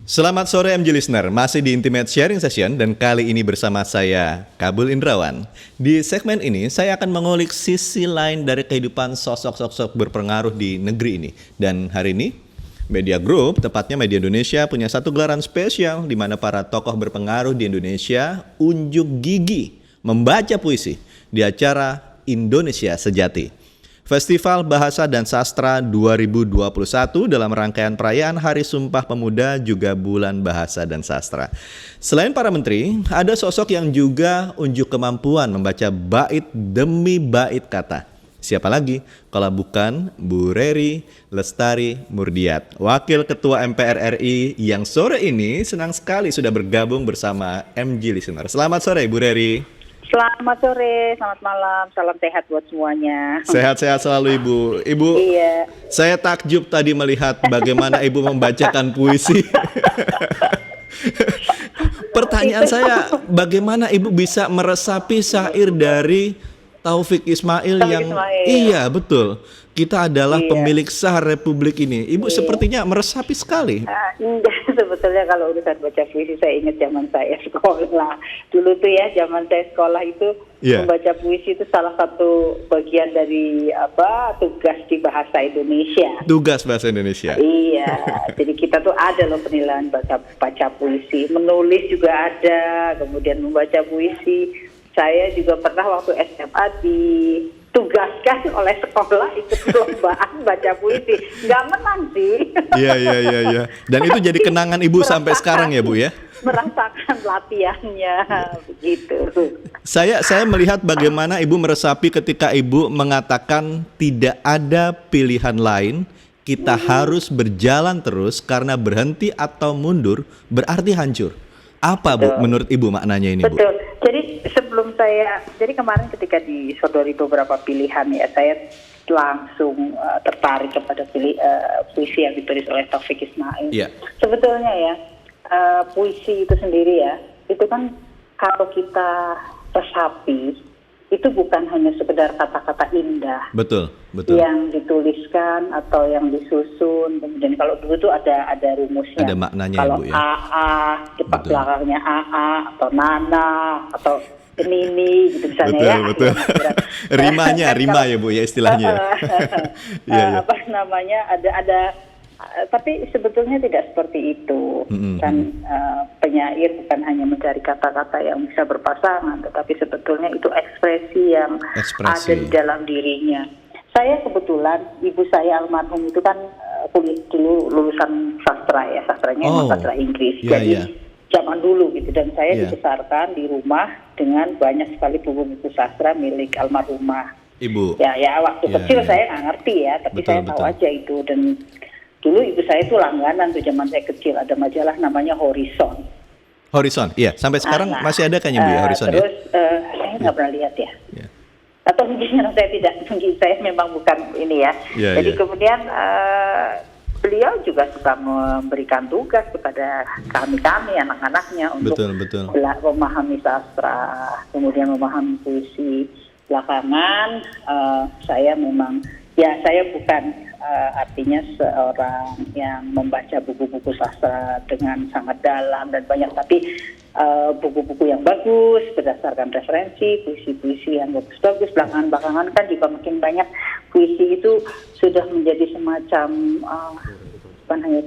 Selamat sore MG Listener, masih di Intimate Sharing Session dan kali ini bersama saya, Kabul Indrawan. Di segmen ini saya akan mengulik sisi lain dari kehidupan sosok-sosok berpengaruh di negeri ini. Dan hari ini, Media Group, tepatnya Media Indonesia, punya satu gelaran spesial di mana para tokoh berpengaruh di Indonesia unjuk gigi membaca puisi di acara Indonesia Sejati. Festival Bahasa dan Sastra 2021 dalam rangkaian perayaan Hari Sumpah Pemuda juga Bulan Bahasa dan Sastra. Selain para menteri, ada sosok yang juga unjuk kemampuan membaca bait demi bait kata. Siapa lagi kalau bukan Bu Rery Lestari Murdiat, Wakil Ketua MPR RI yang sore ini senang sekali sudah bergabung bersama MG Listener. Selamat sore Bu Rery. Selamat sore, selamat malam, salam sehat buat semuanya. Sehat-sehat selalu Ibu. Ibu, iya. Saya takjub tadi melihat bagaimana Ibu membacakan puisi. Pertanyaan saya, bagaimana Ibu bisa meresapi syair dari Taufik Ismail yang... Iya, betul. Kita adalah pemilik sah Republik ini. Ibu sepertinya meresapi sekali. Enggak, sebetulnya kalau urusan baca puisi saya ingat zaman saya sekolah. Dulu tuh ya, zaman saya sekolah itu membaca puisi itu salah satu bagian dari tugas di bahasa Indonesia. Tugas bahasa Indonesia. Iya, jadi kita tuh ada loh penilaian baca puisi. Menulis juga ada, kemudian membaca puisi. Saya juga pernah waktu SMA ditugaskan oleh sekolah ikut perlombaan baca puisi. Nggak menang sih. Iya. Dan itu jadi kenangan Ibu sampai sekarang ya Bu ya? Merasakan latihannya, begitu. Saya melihat bagaimana Ibu meresapi ketika Ibu mengatakan tidak ada pilihan lain, kita harus berjalan terus karena berhenti atau mundur berarti hancur. Apa Bu menurut Ibu maknanya ini Bu? Betul. Jadi kemarin ketika disodori beberapa pilihan ya, saya langsung tertarik kepada puisi yang ditulis oleh Taufik Ismail. Yeah. Sebetulnya ya, puisi itu sendiri ya, itu kan kalau kita resapi, itu bukan hanya sekedar kata-kata indah. Betul. Yang dituliskan atau yang disusun. Kemudian kalau dulu tuh ada rumusnya. Ada maknanya kalau Ibu ya. AA, depan belakangnya AA atau Nana atau Nini gitu misalnya betul. Rima ya Bu ya istilahnya. Apa namanya ada tapi sebetulnya tidak seperti itu. Kan penyair bukan hanya mencari kata-kata yang bisa berpasangan, tetapi sebetulnya itu ekspresi yang ada di dalam dirinya. Saya kebetulan ibu saya almarhum itu kan kuliah dulu lulusan sastra ya, sastranya emang sastra Inggris. Jadi zaman dulu gitu, dan saya dibesarkan di rumah dengan banyak sekali buku-buku sastra milik almarhumah Ibu. Ya waktu kecil saya nggak ngerti ya, tapi saya tahu aja itu. Dan dulu ibu saya itu langganan tuh zaman saya kecil, ada majalah namanya Horizon. Iya. Sampai sekarang masih ada kan Bu ya Horizon terus, saya nggak pernah lihat ya. Atau mungkin saya memang bukan ini ya. Jadi kemudian beliau juga suka memberikan tugas kepada kami anak-anaknya untuk memahami sastra, kemudian memahami puisi. Belakangan saya bukan artinya seorang yang membaca buku-buku sastra dengan sangat dalam dan banyak, tapi buku-buku yang bagus berdasarkan referensi, puisi-puisi yang bagus-bagus. Belakangan kan juga makin banyak puisi itu sudah menjadi semacam bukan hanya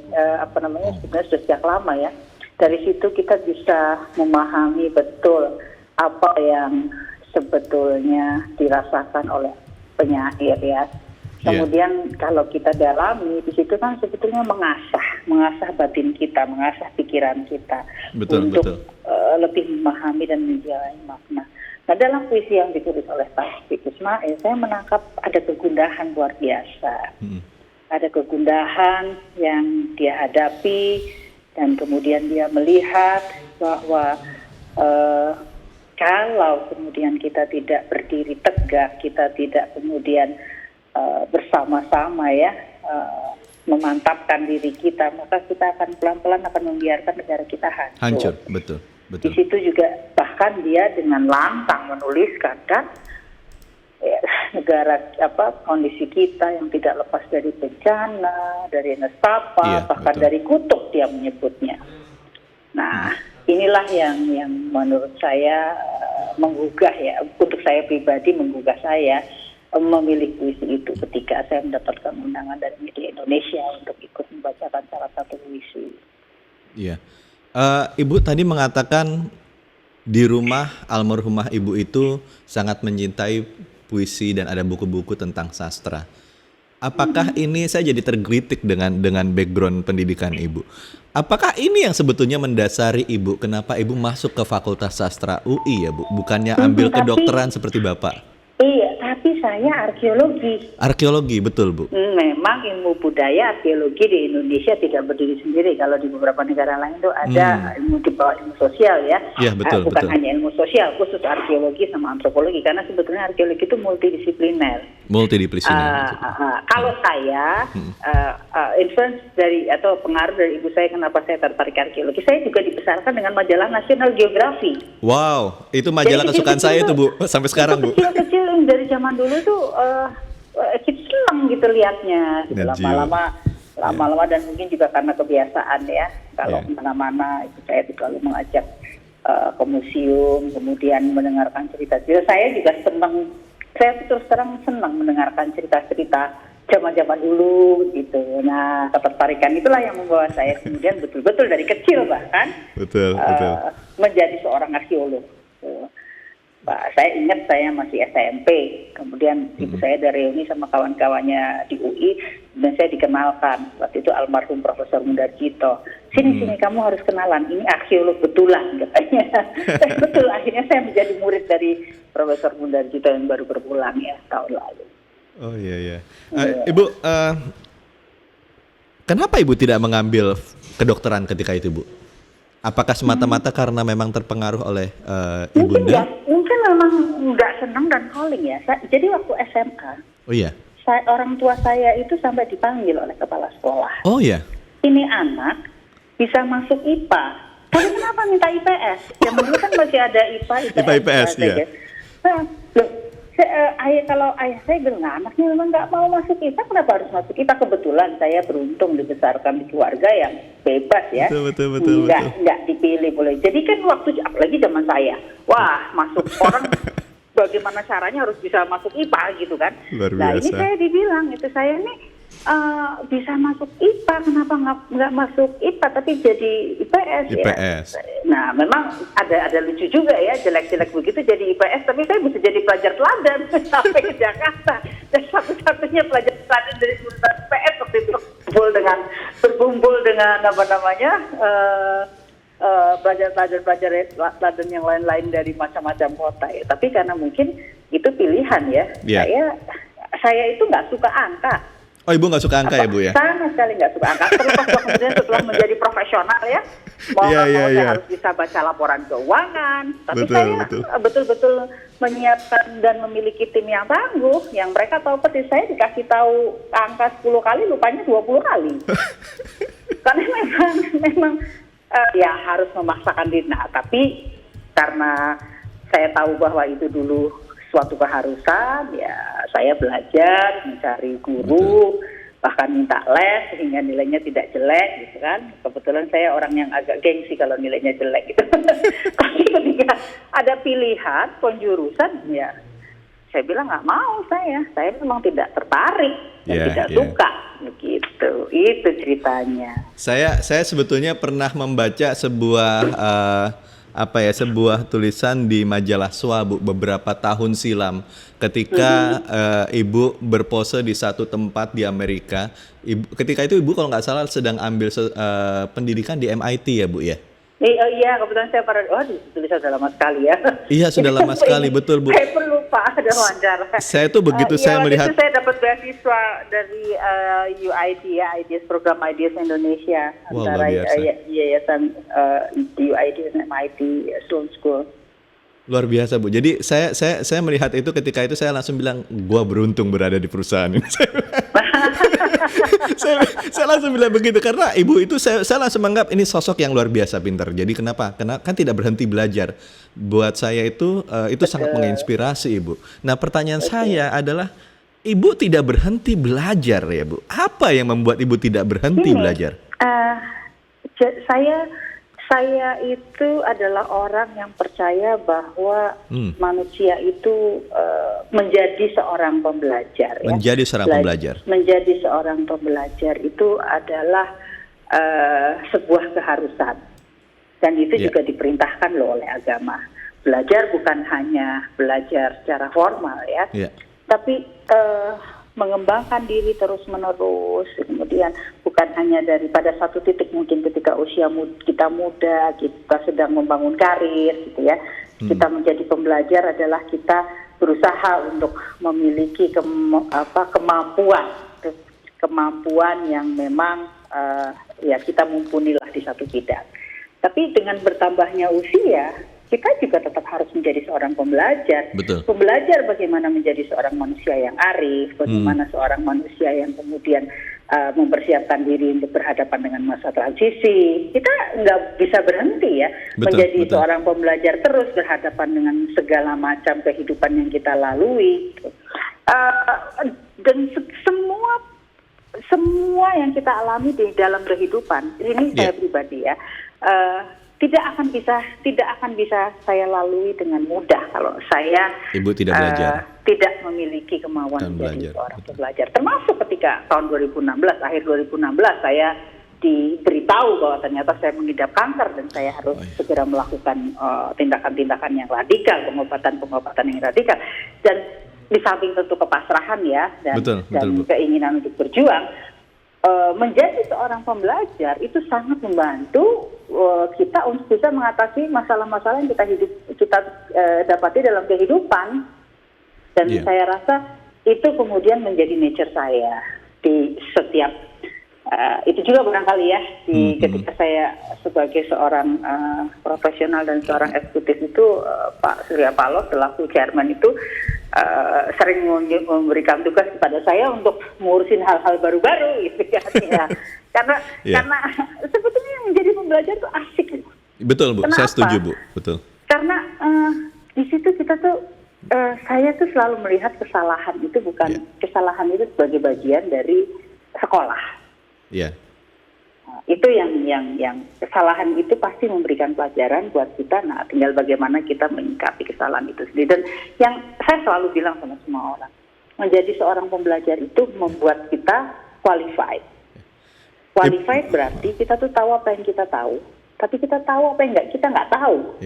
sebenarnya sudah sejak lama ya. Dari situ kita bisa memahami betul apa yang sebetulnya dirasakan oleh penyair ya. Kemudian kalau kita dalami di situ kan sebetulnya mengasah batin kita, mengasah pikiran kita untuk lebih memahami dan menjalani makna. Nah, dalam puisi yang ditulis oleh Taufik Ismail, saya menangkap ada kegundahan luar biasa. Ada kegundahan yang dia hadapi, dan kemudian dia melihat bahwa kalau kemudian kita tidak berdiri tegak, kita tidak kemudian bersama-sama ya memantapkan diri kita, maka kita akan pelan-pelan akan membiarkan negara kita hancur. Betul. Di situ juga bahkan dia dengan lantang menuliskan kan negara kondisi kita yang tidak lepas dari bencana, dari nestapa, bahkan betul. dari kutuk dia menyebutnya. Nah, inilah yang menurut saya menggugah ya, untuk saya pribadi menggugah saya memilih puisi itu ketika saya mendapatkan undangan dari media Indonesia untuk ikut membacakan salah satu puisi. Iya. Ibu tadi mengatakan di rumah almarhumah Ibu itu sangat mencintai puisi dan ada buku-buku tentang sastra. Apakah ini saya jadi tergelitik dengan background pendidikan Ibu? Apakah ini yang sebetulnya mendasari Ibu kenapa Ibu masuk ke Fakultas Sastra UI ya Bu? Bukannya ambil kedokteran seperti Bapak? Iya, tapi saya arkeologi. Arkeologi, betul Bu. Memang ilmu budaya arkeologi di Indonesia tidak berdiri sendiri. Kalau di beberapa negara lain itu ada ilmu di bawah ilmu sosial ya. Iya, betul, bukan betul. hanya ilmu sosial, khusus arkeologi sama antropologi. Karena sebetulnya arkeologi itu multidisipliner. Kalau saya influence dari atau pengaruh dari ibu saya kenapa saya tertarik arkeologi, saya juga dibesarkan dengan majalah National Geographic. Wow, itu majalah kesukaan saya itu Bu, sampai sekarang Bu. Kecil-kecil yang dari zaman dulu tuh kita senang gitu lihatnya, gitu. Lama-lama dan mungkin juga karena kebiasaan ya, kalau kemana-mana itu saya selalu mengajak ke museum, kemudian mendengarkan cerita-cerita. Saya juga senang. Saya terus terang senang mendengarkan cerita-cerita zaman-zaman dulu gitu. Nah, ketertarikan itulah yang membawa saya kemudian betul-betul dari kecil bahkan menjadi seorang arkeolog. Saya ingat saya masih SMP, kemudian ibu saya ada reuni sama kawan-kawannya di UI dan saya dikenalkan waktu itu almarhum Profesor Mundarjito. Sini kamu harus kenalan, ini arkeolog betulan katanya. Betul, akhirnya saya menjadi murid dari Profesor Mundarjito yang baru berpulang ya tahun lalu. Oh iya. Ibu, kenapa Ibu tidak mengambil kedokteran ketika itu Bu? Apakah semata-mata karena memang terpengaruh oleh ibunda? Mungkin memang nggak senang dan calling ya. Jadi waktu SMA, orang tua saya itu sampai dipanggil oleh kepala sekolah. Oh iya. Ini anak bisa masuk IPA, tapi kenapa minta IPS? Yang dulu kan masih ada IPA, IPS ya. Kalau ayah saya bilang, anaknya memang nggak mau masuk IPA, kenapa harus masuk IPA? Kebetulan saya beruntung dibesarkan di keluarga yang bebas ya, betul. nggak dipilih boleh. Jadi kan waktu apalagi zaman saya, masuk orang bagaimana caranya harus bisa masuk IPA gitu kan. Nah ini saya dibilang itu saya nih bisa masuk IPA, kenapa nggak masuk IPA tapi jadi IPS ya. Nah memang ada lucu juga ya, jelek-jelek begitu jadi IPS, tapi saya bisa jadi pelajar teladan sampai ke Jakarta. Dan satu-satunya pelajar teladan dari jurusan IPS waktu itu berkumpul dengan pelajar teladan yang lain-lain dari macam-macam kota ya. Tapi karena mungkin itu pilihan ya. Saya itu nggak suka angka. Oh, Ibu nggak suka angka ya Bu ya? Sama sekali nggak suka angka. Terlepas kemudian setelah menjadi profesional ya, saya harus bisa baca laporan keuangan. Tapi saya betul-betul menyiapkan dan memiliki tim yang tangguh, yang mereka tahu persis. Saya dikasih tahu angka 10 kali, lupanya 20 kali. Karena memang ya harus memaksakan diri. Nah, tapi karena saya tahu bahwa itu dulu suatu keharusan, ya saya belajar, mencari guru, bahkan minta les sehingga nilainya tidak jelek gitu kan. Kebetulan saya orang yang agak gengsi kalau nilainya jelek gitu. Tapi ketika ada pilihan penjurusan, ya saya bilang nggak mau saya memang tidak tertarik dan tidak suka begitu. Itu ceritanya. Saya sebetulnya pernah membaca sebuah sebuah tulisan di majalah SWA Bu beberapa tahun silam ketika Ibu berpose di satu tempat di Amerika. Ketika itu Ibu kalau nggak salah sedang ambil pendidikan di MIT ya Bu ya? Iya, kebetulan saya tulisan sudah lama sekali ya. Iya, sudah lama sekali, betul Bu. Saya perlu Pak ada wawancara. Saya tuh begitu saya melihat. Itu saya dapat beasiswa dari UID ya, Program Ideas Indonesia, antara yayasan UID dan MIT Sloan School. Luar biasa Bu. Jadi saya melihat itu ketika itu saya langsung bilang, gua beruntung berada di perusahaan ini. saya langsung bilang begitu karena ibu itu saya langsung menganggap ini sosok yang luar biasa pintar. Jadi kenapa? Karena kan tidak berhenti belajar. Buat saya itu sangat menginspirasi ibu. Nah pertanyaan saya adalah ibu tidak berhenti belajar ya bu. Apa yang membuat ibu tidak berhenti belajar? Saya itu adalah orang yang percaya bahwa manusia itu menjadi seorang pembelajar. Menjadi seorang pembelajar. Menjadi seorang pembelajar itu adalah sebuah keharusan. Dan itu juga diperintahkan loh oleh agama. Belajar bukan hanya belajar secara formal ya, tapi mengembangkan diri terus-menerus, kemudian bukan hanya pada satu titik mungkin ketika usia kita muda, kita sedang membangun karir gitu ya. Kita menjadi pembelajar adalah kita berusaha untuk memiliki kemampuan yang memang ya kita mumpunilah di satu bidang. Tapi dengan bertambahnya usia, kita juga tetap harus menjadi seorang pembelajar. Betul. Pembelajar bagaimana menjadi seorang manusia yang arif, bagaimana seorang manusia yang kemudian mempersiapkan diri untuk berhadapan dengan masa transisi. Kita nggak bisa berhenti ya menjadi seorang pembelajar terus berhadapan dengan segala macam kehidupan yang kita lalui. Dan semua yang kita alami di dalam kehidupan ini saya pribadi ya. Tidak akan bisa saya lalui dengan mudah kalau saya Ibu tidak belajar, tidak memiliki kemauan menjadi seorang pembelajar. Termasuk ketika tahun 2016, akhir 2016 saya diberitahu bahwa ternyata saya mengidap kanker dan saya harus segera melakukan tindakan-tindakan yang radikal, pengobatan yang radikal. Dan di samping tentu kepasrahan ya dan keinginan untuk berjuang. Menjadi seorang pembelajar itu sangat membantu kita untuk bisa mengatasi masalah-masalah yang kita dapati dalam kehidupan, dan saya rasa itu kemudian menjadi nature saya di setiap itu juga barangkali ya ketika saya sebagai seorang profesional dan seorang eksekutif itu Pak Surya Paloh selaku chairman itu sering memberikan tugas kepada saya untuk ngurusin hal-hal baru-baru gitu ya. Karena sebetulnya yang menjadi pembelajar itu asik. Betul Bu, Kenapa? Saya setuju Bu, betul. Karena di situ kita tuh saya tuh selalu melihat kesalahan itu kesalahan itu sebagai bagian dari sekolah. Iya. Itu yang kesalahan itu pasti memberikan pelajaran buat kita. Nah, tinggal bagaimana kita menyikapi kesalahan itu sendiri. Dan yang saya selalu bilang sama semua orang, menjadi seorang pembelajar itu membuat kita qualified. Qualified berarti kita tuh tahu apa yang kita tahu, tapi kita tahu apa yang kita nggak tahu.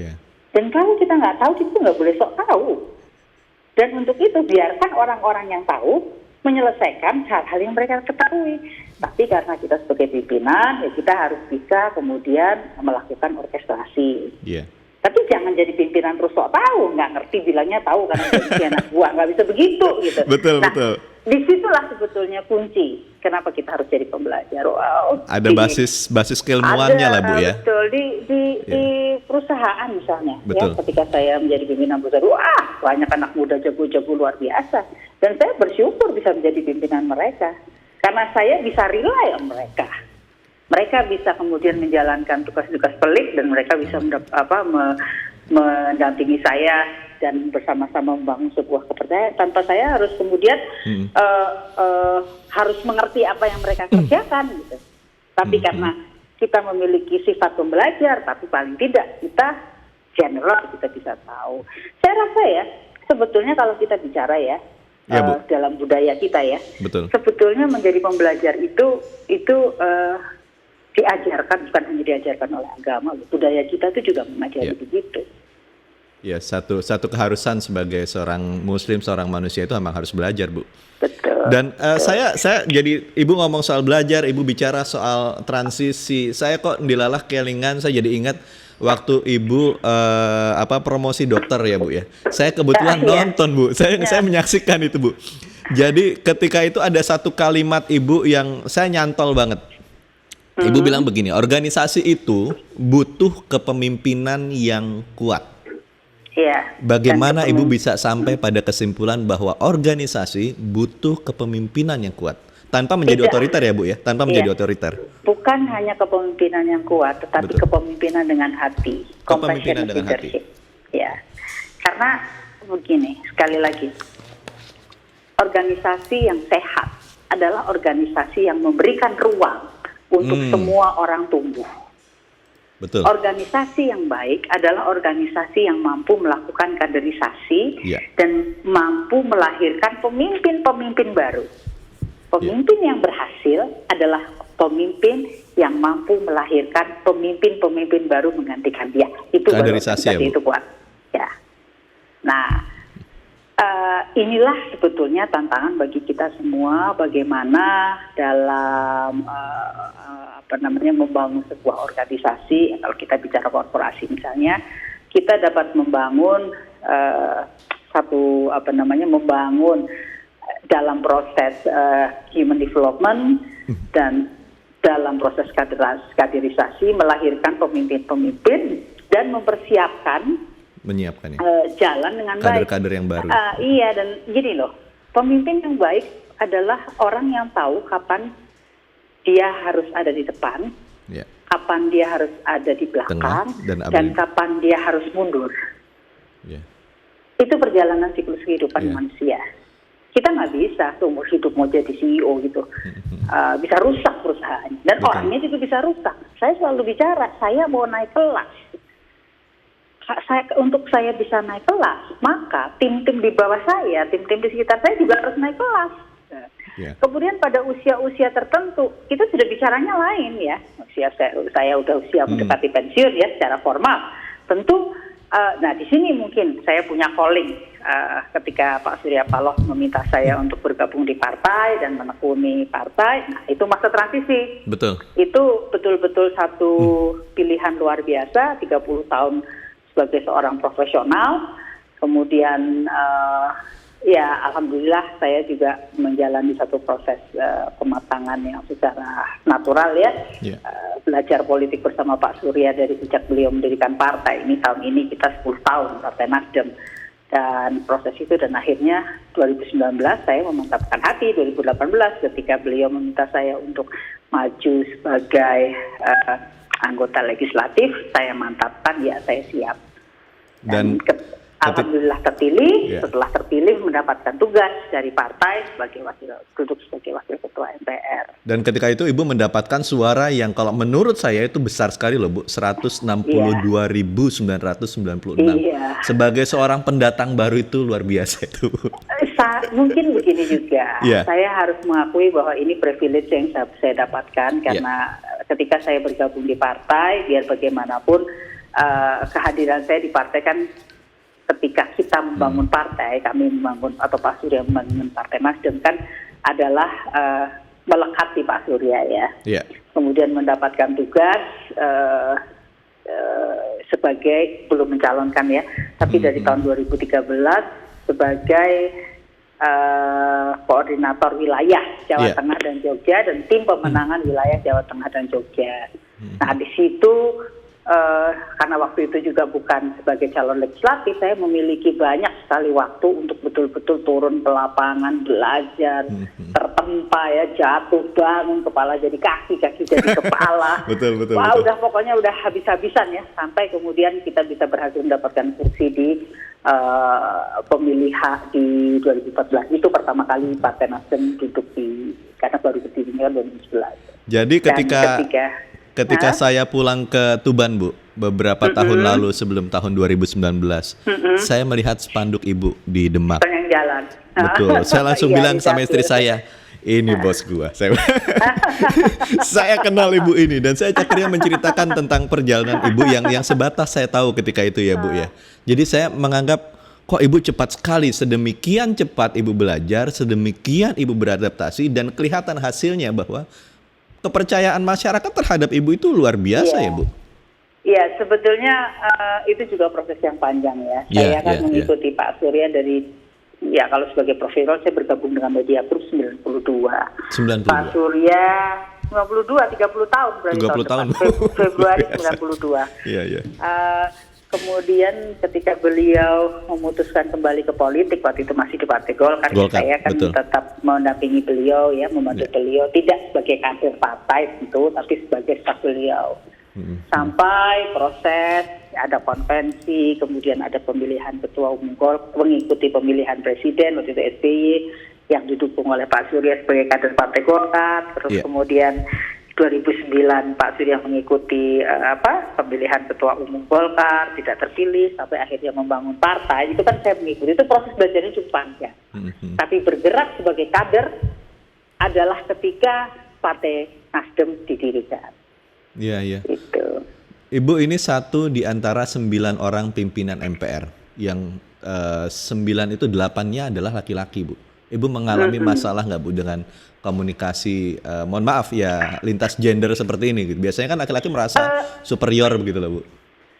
Dan kalau kita nggak tahu, kita nggak boleh sok tahu. Dan untuk itu biarkan orang-orang yang tahu menyelesaikan hal-hal yang mereka ketahui. Tapi karena kita sebagai pimpinan, ya kita harus bisa kemudian melakukan orkestrasi. Tapi jangan jadi pimpinan terus sok tahu, nggak ngerti bilangnya tahu karena jadi anak buah, nggak bisa begitu gitu. Betul. Disitulah sebetulnya kunci kenapa kita harus jadi pembelajar. Ada basis keilmuannya lah Bu ya. Betul, di perusahaan misalnya ya, ketika saya menjadi pimpinan perusahaan, banyak anak muda jago-jago luar biasa, dan saya bersyukur bisa menjadi pimpinan mereka karena saya bisa rely on mereka. Mereka bisa kemudian menjalankan tugas-tugas pelik dan mereka bisa mendampingi saya dan bersama-sama membangun sebuah kepercayaan tanpa saya harus kemudian harus mengerti apa yang mereka kerjakan gitu. Tapi karena kita memiliki sifat pembelajar, tapi paling tidak kita general, kita bisa tahu. Saya rasa ya sebetulnya kalau kita bicara ya dalam budaya kita ya, sebetulnya menjadi pembelajar itu diajarkan, bukan hanya diajarkan oleh agama, budaya kita itu juga mengajari begitu. Ya, satu keharusan sebagai seorang Muslim, seorang manusia itu memang harus belajar, Bu. Betul. Dan saya jadi Ibu ngomong soal belajar, Ibu bicara soal transisi. Saya kok dilalah kelingan, saya jadi ingat waktu Ibu promosi dokter ya, Bu ya. Saya kebetulan nonton, Bu. Saya menyaksikan itu, Bu. Jadi ketika itu ada satu kalimat Ibu yang saya nyantol banget. Ibu bilang begini, organisasi itu butuh kepemimpinan yang kuat. Bagaimana Ibu bisa sampai pada kesimpulan bahwa organisasi butuh kepemimpinan yang kuat? tanpa menjadi otoriter ya Bu ya, tanpa menjadi otoriter. Bukan hanya kepemimpinan yang kuat, tetapi kepemimpinan dengan hati, kepemimpinan dengan hati. Ya, karena begini, sekali lagi, organisasi yang sehat adalah organisasi yang memberikan ruang untuk semua orang tumbuh. Betul. Organisasi yang baik adalah organisasi yang mampu melakukan kaderisasi dan mampu melahirkan pemimpin-pemimpin baru. Pemimpin yang berhasil adalah pemimpin yang mampu melahirkan pemimpin-pemimpin baru menggantikan dia. Itu kaderisasi baru, itu kuat. Ya. Nah, inilah sebetulnya tantangan bagi kita semua, bagaimana dalam membangun sebuah organisasi. Kalau kita bicara korporasi misalnya, kita dapat membangun membangun dalam proses human development dan dalam proses kaderisasi melahirkan pemimpin-pemimpin dan menyiapkan jalan dengan baik. Kader-kader yang baru. Iya, dan gini loh, pemimpin yang baik adalah orang yang tahu kapan dia harus ada di depan, kapan dia harus ada di belakang, dan kapan dia harus mundur. Itu perjalanan siklus kehidupan manusia. Kita nggak bisa seumur hidup mau jadi CEO gitu, bisa rusak perusahaan, dan orangnya juga bisa rusak. Saya selalu bicara, saya mau naik kelas. Untuk saya bisa naik kelas, maka tim-tim di bawah saya, tim-tim di sekitar saya juga harus naik kelas. Kemudian pada usia-usia tertentu, kita sudah bicaranya lain ya. Saya udah usia mendekati pensiun ya secara formal. Tentu, nah di sini mungkin saya punya calling ketika Pak Surya Paloh meminta saya untuk bergabung di partai dan menekuni partai. Nah, itu masa transisi. Betul. Itu betul-betul satu pilihan luar biasa, 30 tahun sebagai seorang profesional, kemudian alhamdulillah saya juga menjalani satu proses pematangan yang secara natural ya, belajar politik bersama Pak Surya dari sejak beliau mendirikan partai. Ini tahun ini kita 10 tahun Partai Nasdem, dan proses itu, dan akhirnya 2019 saya memantapkan hati, 2018 ketika beliau meminta saya untuk maju sebagai anggota legislatif, saya mantapkan, saya siap. Dan alhamdulillah terpilih. Setelah terpilih mendapatkan tugas dari partai duduk sebagai wakil ketua MPR. Dan ketika itu Ibu mendapatkan suara yang kalau menurut saya itu besar sekali loh Bu, 162.996. Sebagai seorang pendatang baru itu luar biasa itu. Mungkin begini juga, saya harus mengakui bahwa ini privilege yang saya dapatkan karena ketika saya bergabung di partai, biar bagaimanapun kehadiran saya di partai kan, ketika kita membangun partai, kami membangun atau Pak Surya membangun Partai Nasdem kan adalah melekat di Pak Surya ya. Kemudian mendapatkan tugas sebagai, belum mencalonkan ya, tapi dari tahun 2013 sebagai koordinator wilayah Jawa Tengah dan Jogja dan tim pemenangan wilayah Jawa Tengah dan Jogja. Nah di situ karena waktu itu juga bukan sebagai calon legislatif, saya memiliki banyak sekali waktu untuk betul-betul turun ke lapangan, belajar, tertempa ya, jatuh, bangun, kepala jadi kaki, kaki jadi kepala. Betul. Udah pokoknya udah habis-habisan ya, sampai kemudian kita bisa berhasil mendapatkan kursi di pemilihan di 2014. Itu pertama kali Partai Nasdem duduk karena baru berdirinya 2011. Jadi ketika saya pulang ke Tuban Bu, beberapa tahun lalu sebelum tahun 2019, saya melihat spanduk Ibu di Demak. Tengah jalan. Betul. Saya langsung bilang sama istri saya, ini bos gua. Saya kenal Ibu ini, dan saya akhirnya menceritakan tentang perjalanan Ibu yang sebatas saya tahu ketika itu ya Bu ya. Jadi saya menganggap kok Ibu cepat sekali, sedemikian cepat Ibu belajar, sedemikian Ibu beradaptasi, dan kelihatan hasilnya bahwa kepercayaan masyarakat terhadap Ibu itu luar biasa ya Bu. Iya, sebetulnya itu juga proses yang panjang ya. Saya kan mengikuti Pak Surya dari, kalau sebagai profesional saya bergabung dengan Media Group 92. Pak Surya 92, 30 tahun berarti 30 tahun. Februari 92. Iya. kemudian ketika beliau memutuskan kembali ke politik, waktu itu masih di Partai Golkar, saya kan betul. Tetap mendampingi beliau ya, membantu beliau, tidak sebagai kader partai tentu, tapi sebagai staf beliau. Sampai proses, ada konvensi, kemudian ada pemilihan ketua umum Golkar, mengikuti pemilihan presiden waktu itu SBY yang didukung oleh Pak Surya sebagai kader Partai Golkar, terus kemudian 2009 Pak Surya mengikuti pemilihan ketua umum Golkar, tidak terpilih sampai akhirnya membangun partai. Itu kan saya mengikuti, itu proses belajarnya cukup panjang. Tapi bergerak sebagai kader adalah ketika Partai Nasdem didirikan. Iya. Itu. Ibu ini satu di antara 9 orang pimpinan MPR yang 9 itu 8-nya adalah laki-laki, Bu. Ibu mengalami masalah nggak, Bu, dengan komunikasi, mohon maaf ya, lintas gender seperti ini gitu. Biasanya kan laki-laki merasa superior begitu loh, Bu.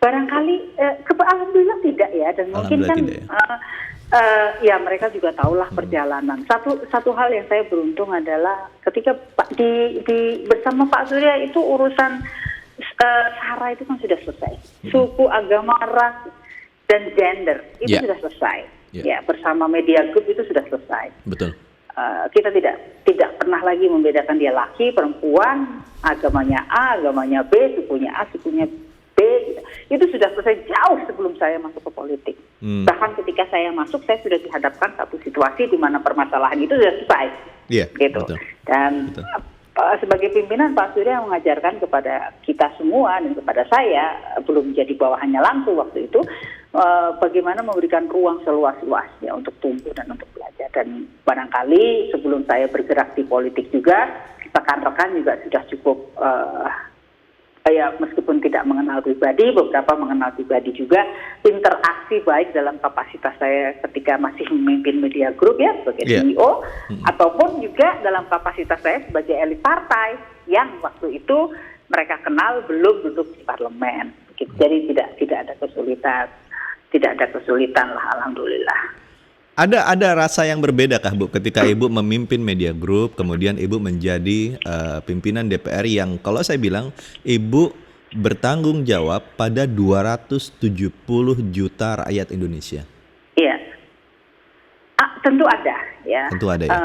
Barangkali alhamdulillah tidak ya, dan mungkin kan ya mereka juga tahulah perjalanan. Satu hal yang saya beruntung adalah ketika bersama Pak Surya itu urusan SARA itu kan sudah selesai. Suku, agama, ras dan gender itu sudah selesai. Ya, bersama media group itu sudah selesai. Betul. Kita tidak pernah lagi membedakan dia laki, perempuan, agamanya A, agamanya B, sukunya A, sukunya B. Itu sudah selesai jauh sebelum saya masuk ke politik. Bahkan ketika saya masuk, saya sudah dihadapkan satu situasi di mana permasalahan itu sudah selesai. Gitu. Betul. Dan sebagai pimpinan, Pak Surya mengajarkan kepada kita semua dan kepada saya, belum menjadi bawahannya langsung waktu itu, bagaimana memberikan ruang seluas-luasnya untuk tumbuh dan untuk belajar. Dan barangkali sebelum saya bergerak di politik juga, rekan-rekan juga sudah cukup, meskipun tidak mengenal pribadi, beberapa mengenal pribadi juga, interaksi baik dalam kapasitas saya ketika masih memimpin media group ya, sebagai CEO, ataupun juga dalam kapasitas saya sebagai elit partai, yang waktu itu mereka kenal belum duduk di parlemen. Jadi tidak ada kesulitan. Tidak ada kesulitan lah, alhamdulillah. Ada rasa yang berbedakah, Bu, ketika Ibu memimpin media group, kemudian Ibu menjadi pimpinan DPR yang kalau saya bilang Ibu bertanggung jawab pada 270 juta rakyat Indonesia? Iya, tentu ada ya. Tentu ada ya.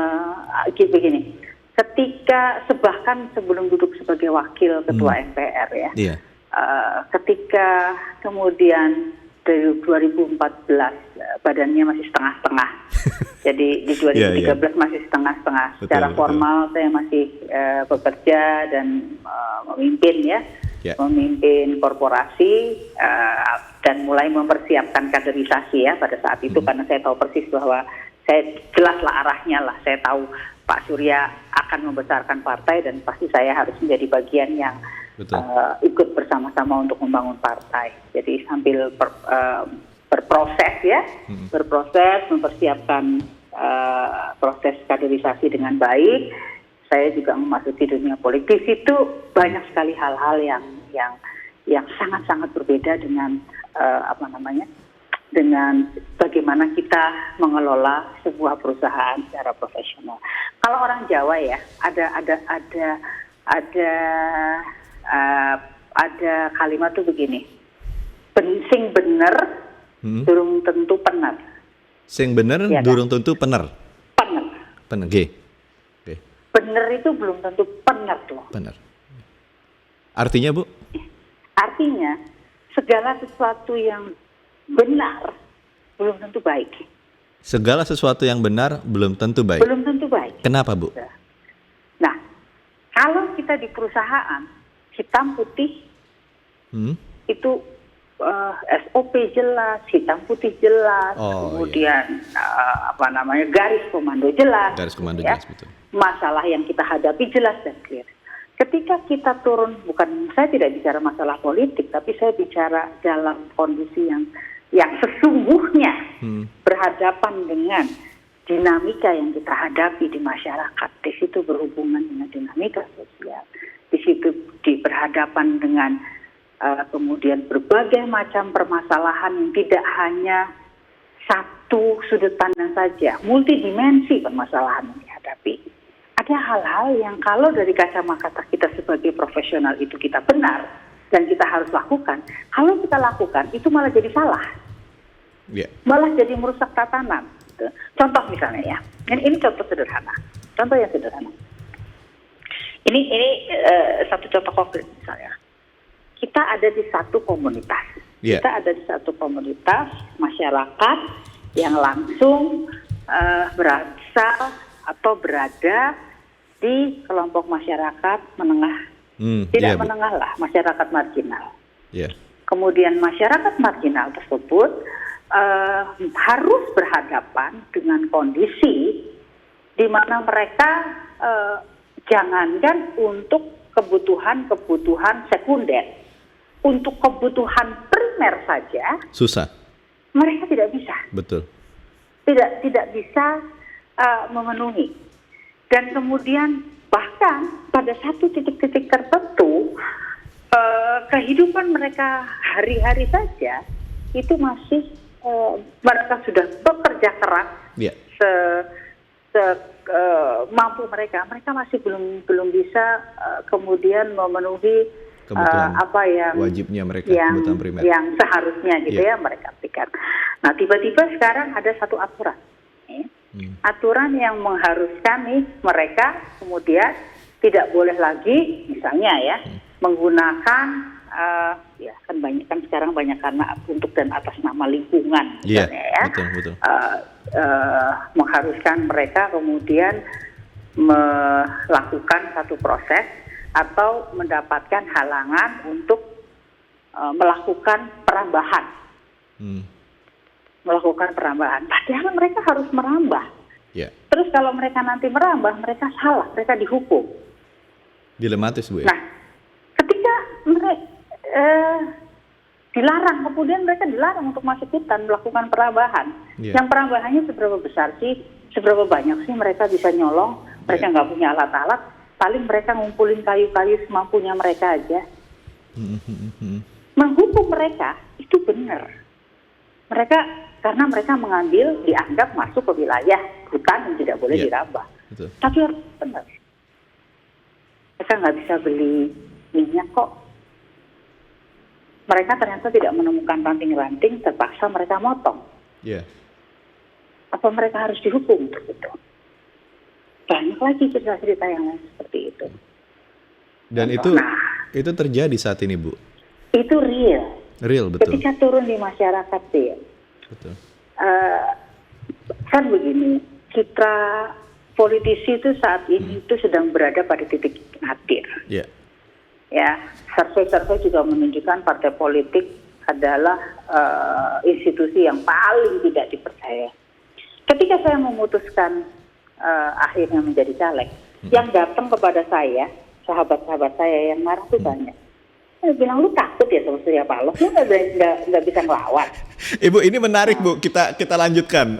Begini, ketika bahkan sebelum duduk sebagai wakil ketua MPR ya, ketika kemudian dari 2014 badannya masih setengah-setengah. Jadi di 2013 masih setengah-setengah. Secara formal saya masih bekerja dan memimpin ya. Memimpin korporasi dan mulai mempersiapkan kaderisasi ya pada saat itu, karena saya tahu persis bahwa saya jelaslah arahnya lah. Saya tahu Pak Surya akan membesarkan partai dan pasti saya harus menjadi bagian yang ikut bersama-sama untuk membangun partai. Jadi sambil berproses ya, berproses mempersiapkan proses kaderisasi dengan baik. Saya juga memasuki dunia politik, itu banyak sekali hal-hal yang sangat-sangat berbeda dengan dengan bagaimana kita mengelola sebuah perusahaan secara profesional. Kalau orang Jawa ya, ada kalimat tuh begini, sing bener durung tentu pener. Sing bener ya, durung tentu pener. Pener, bener itu belum tentu pener loh. Pener. Artinya, Bu? Artinya segala sesuatu yang benar belum tentu baik. Segala sesuatu yang benar belum tentu baik. Belum tentu baik. Kenapa, Bu? Nah, kalau kita di perusahaan hitam putih itu SOP jelas, hitam putih jelas, kemudian garis komando jelas. Garis komando jelas, betul. Masalah yang kita hadapi jelas dan clear. Ketika kita turun, saya tidak bicara masalah politik, tapi saya bicara dalam kondisi yang sesungguhnya berhadapan dengan dinamika yang kita hadapi di masyarakat. Di situ berhubungan dengan dinamika sosial. Di situ berhadapan dengan kemudian berbagai macam permasalahan yang tidak hanya satu sudut pandang saja, multidimensi permasalahan yang dihadapi. Ada hal-hal yang kalau dari kacamata kita sebagai profesional itu kita benar, dan kita harus lakukan. Kalau kita lakukan itu malah jadi salah, malah jadi merusak tatanan. Gitu. Contoh misalnya ya, ini contoh sederhana, contoh yang sederhana. Ini satu contoh konkret misalnya. Kita ada di satu komunitas, kita ada di satu komunitas masyarakat yang langsung berasal atau berada di kelompok masyarakat menengah. Tidak menengah lah, masyarakat marginal. Kemudian masyarakat marginal tersebut harus berhadapan dengan kondisi di mana mereka jangankan untuk kebutuhan sekunder, untuk kebutuhan primer saja susah. Mereka tidak bisa. Betul. Tidak bisa memenuhi. Dan kemudian bahkan pada satu titik-titik tertentu kehidupan mereka hari-hari saja itu masih mereka sudah bekerja keras mampu mereka masih belum bisa kemudian memenuhi apa yang wajibnya mereka, kebutuhan primer yang seharusnya gitu ya mereka berikan. Nah tiba-tiba sekarang ada satu aturan. Aturan yang mengharuskan mereka kemudian tidak boleh lagi misalnya ya menggunakan kan sekarang banyak karena untuk dan atas nama lingkungan misalnya betul. Mengharuskan mereka kemudian melakukan satu proses atau mendapatkan halangan untuk melakukan perambahan. Melakukan perambahan. Padahal mereka harus merambah. Terus kalau mereka nanti merambah, mereka salah, mereka dihukum. Dilematis, Bu ya? Nah, ketika mereka dilarang, kemudian mereka dilarang untuk masuk hutan melakukan perambahan. Yang perambahannya seberapa besar sih? Seberapa banyak sih mereka bisa nyolong? Mereka nggak punya alat-alat. Paling mereka ngumpulin kayu-kayu semampunya mereka aja. Menghukum mereka itu benar. Karena mereka dianggap masuk ke wilayah hutan yang tidak boleh dirambah. Tapi harus benar. Mereka nggak bisa beli minyak kok. Mereka ternyata tidak menemukan ranting-ranting, terpaksa mereka motong. Apa mereka harus dihukum untuk itu? Banyak lagi cerita-cerita yang lain seperti itu. Dan itu terjadi saat ini, Bu? Itu real, betul. Ketika turun di masyarakat real. Betul. Kan begini, kita politisi itu saat ini itu sedang berada pada titik nadir. Ya, survei-survei juga menunjukkan partai politik adalah institusi yang paling tidak dipercaya. Ketika saya memutuskan akhirnya menjadi caleg, yang datang kepada saya, sahabat-sahabat saya yang marah itu banyak. Saya bilang, lu takut ya sama Surya Paloh, lu nggak bisa ngelawan. Ibu, ini menarik Bu, kita lanjutkan.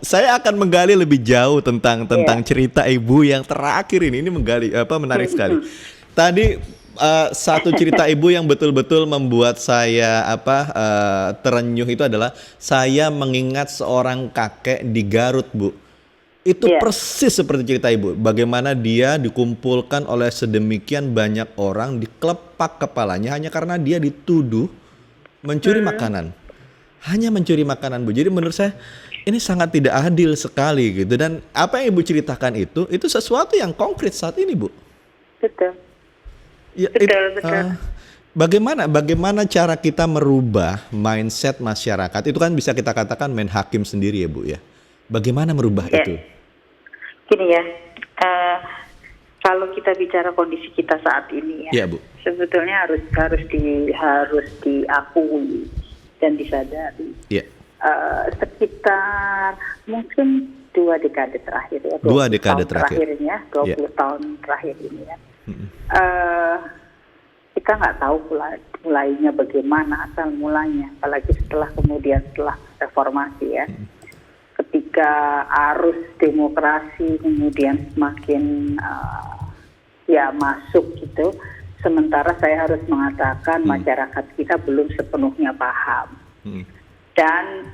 Saya akan menggali lebih jauh tentang cerita Ibu yang terakhir ini menggali menarik sekali. Tadi satu cerita Ibu yang betul-betul membuat saya terenyuh itu adalah saya mengingat seorang kakek di Garut, Bu. Itu persis seperti cerita Ibu, bagaimana dia dikumpulkan oleh sedemikian banyak orang, dikelepak kepalanya hanya karena dia dituduh mencuri makanan. Hanya mencuri makanan, Bu. Jadi menurut saya ini sangat tidak adil sekali gitu. Dan apa yang Ibu ceritakan itu sesuatu yang konkret saat ini, Bu. Betul. Betul. Bagaimana cara kita merubah mindset masyarakat? Itu kan bisa kita katakan main hakim sendiri ya, Bu ya. Bagaimana merubah itu? Gini ya, kalau kita bicara kondisi kita saat ini ya, Bu. Sebetulnya harus diakui dan disadari. Sekitar mungkin 2 dekade terakhir ya, 2 dekade terakhir. 20 tahun terakhir ini ya. Kita nggak tahu mulainya bagaimana, asal mulanya, apalagi setelah reformasi ya. Ketika arus demokrasi kemudian semakin masuk gitu, sementara saya harus mengatakan masyarakat kita belum sepenuhnya paham. Dan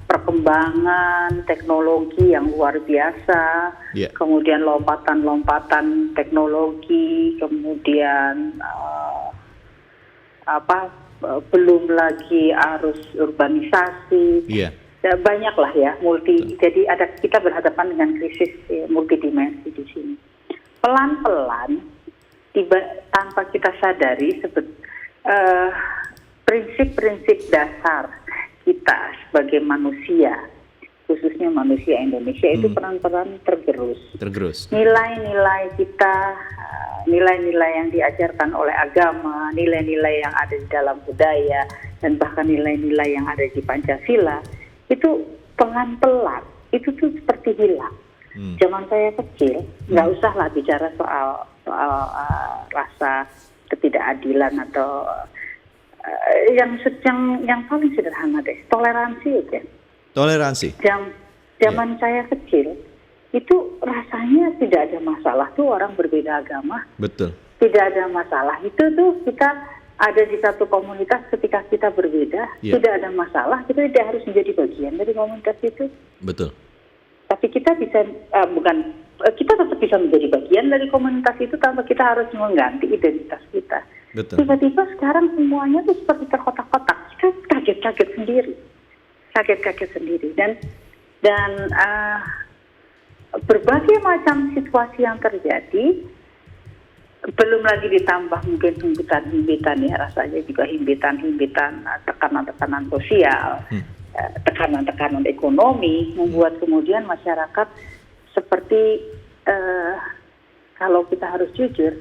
perkembangan teknologi yang luar biasa, kemudian lompatan-lompatan teknologi, kemudian belum lagi arus urbanisasi. Iya. Ya, banyak lah ya jadi kita berhadapan dengan krisis multidimensi di sini. Pelan-pelan tanpa kita sadari prinsip-prinsip dasar kita sebagai manusia, khususnya manusia Indonesia itu pelan-pelan tergerus. Nilai-nilai kita, nilai-nilai yang diajarkan oleh agama, nilai-nilai yang ada di dalam budaya, dan bahkan nilai-nilai yang ada di Pancasila itu pelan-pelan itu tuh seperti hilang. Zaman saya kecil nggak usahlah bicara soal rasa ketidakadilan atau yang paling sederhana deh, toleransi aja. Toleransi. Zaman saya kecil itu rasanya tidak ada masalah tuh orang berbeda agama. Betul. Tidak ada masalah itu tuh kita ada di satu komunitas ketika kita berbeda, tidak ada masalah, kita tidak harus menjadi bagian dari komunitas itu. Betul. Tapi kita kita tetap bisa menjadi bagian dari komunitas itu tanpa kita harus mengganti identitas kita. Betul. Tiba-tiba sekarang semuanya tuh seperti terkotak-kotak, kita kaget-kaget sendiri, dan berbagai macam situasi yang terjadi. Belum lagi ditambah mungkin himpitan ya, rasanya juga himpitan tekanan-tekanan sosial, tekanan-tekanan ekonomi membuat kemudian masyarakat seperti kalau kita harus jujur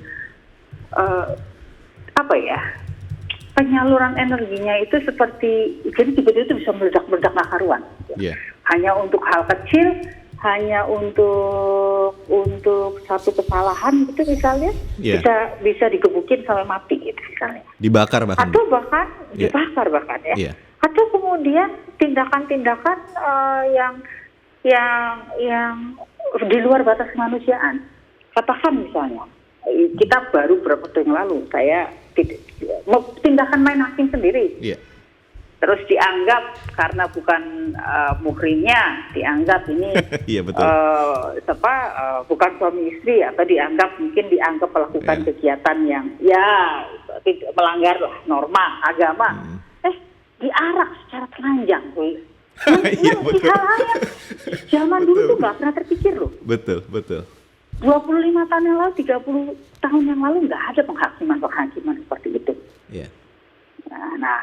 penyaluran energinya itu seperti jadi tiba-tiba itu bisa meledak-meledak nggak karuan. Hanya untuk hal kecil, hanya untuk satu kesalahan gitu misalnya, bisa digebukin sampai mati gitu misalnya. Dibakar bahkan. Atau bahkan dibakar bahkan ya. Atau kemudian tindakan-tindakan yang di luar batas kemanusiaan. Katakan misalnya, kita baru beberapa tahun yang lalu saya tindakan main hakim sendiri. Terus dianggap karena bukan muhrimnya, dianggap ini bukan suami istri, atau dianggap melakukan kegiatan yang melanggar lah norma agama. Diarak secara telanjang, hal-hal yang zaman dulu tuh nggak pernah terpikir loh. Betul. 25 tahun yang lalu, 30 tahun yang lalu nggak ada penghakiman seperti itu. Nah,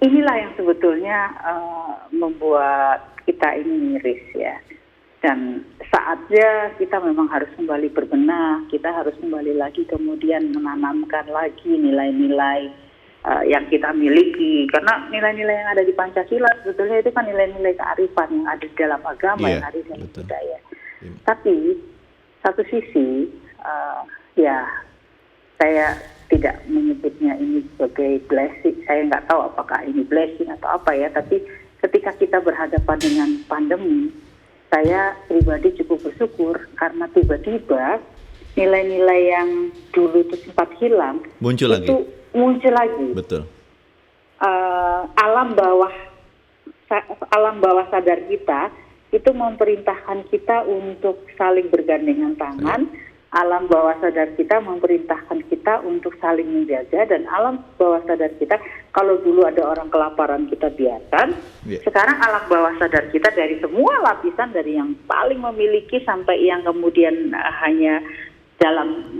inilah yang sebetulnya membuat kita ini miris ya. Dan saatnya kita memang harus kembali berbenah, kita harus kembali lagi kemudian menanamkan lagi nilai-nilai yang kita miliki. Karena nilai-nilai yang ada di Pancasila sebetulnya itu kan nilai-nilai kearifan yang ada di dalam agama, yang ada di dalam budaya. Tapi satu sisi saya tidak menyebutnya ini sebagai blessing. Saya nggak tahu apakah ini blessing atau apa ya. Tapi ketika kita berhadapan dengan pandemi, saya pribadi cukup bersyukur karena tiba-tiba nilai-nilai yang dulu itu sempat hilang muncul lagi. Betul. Alam bawah sadar kita itu memerintahkan kita untuk saling bergandengan tangan. Alam bawah sadar kita memerintahkan kita untuk saling menjaga, dan alam bawah sadar kita, kalau dulu ada orang kelaparan kita biarkan, sekarang alam bawah sadar kita dari semua lapisan, dari yang paling memiliki sampai yang kemudian hanya dalam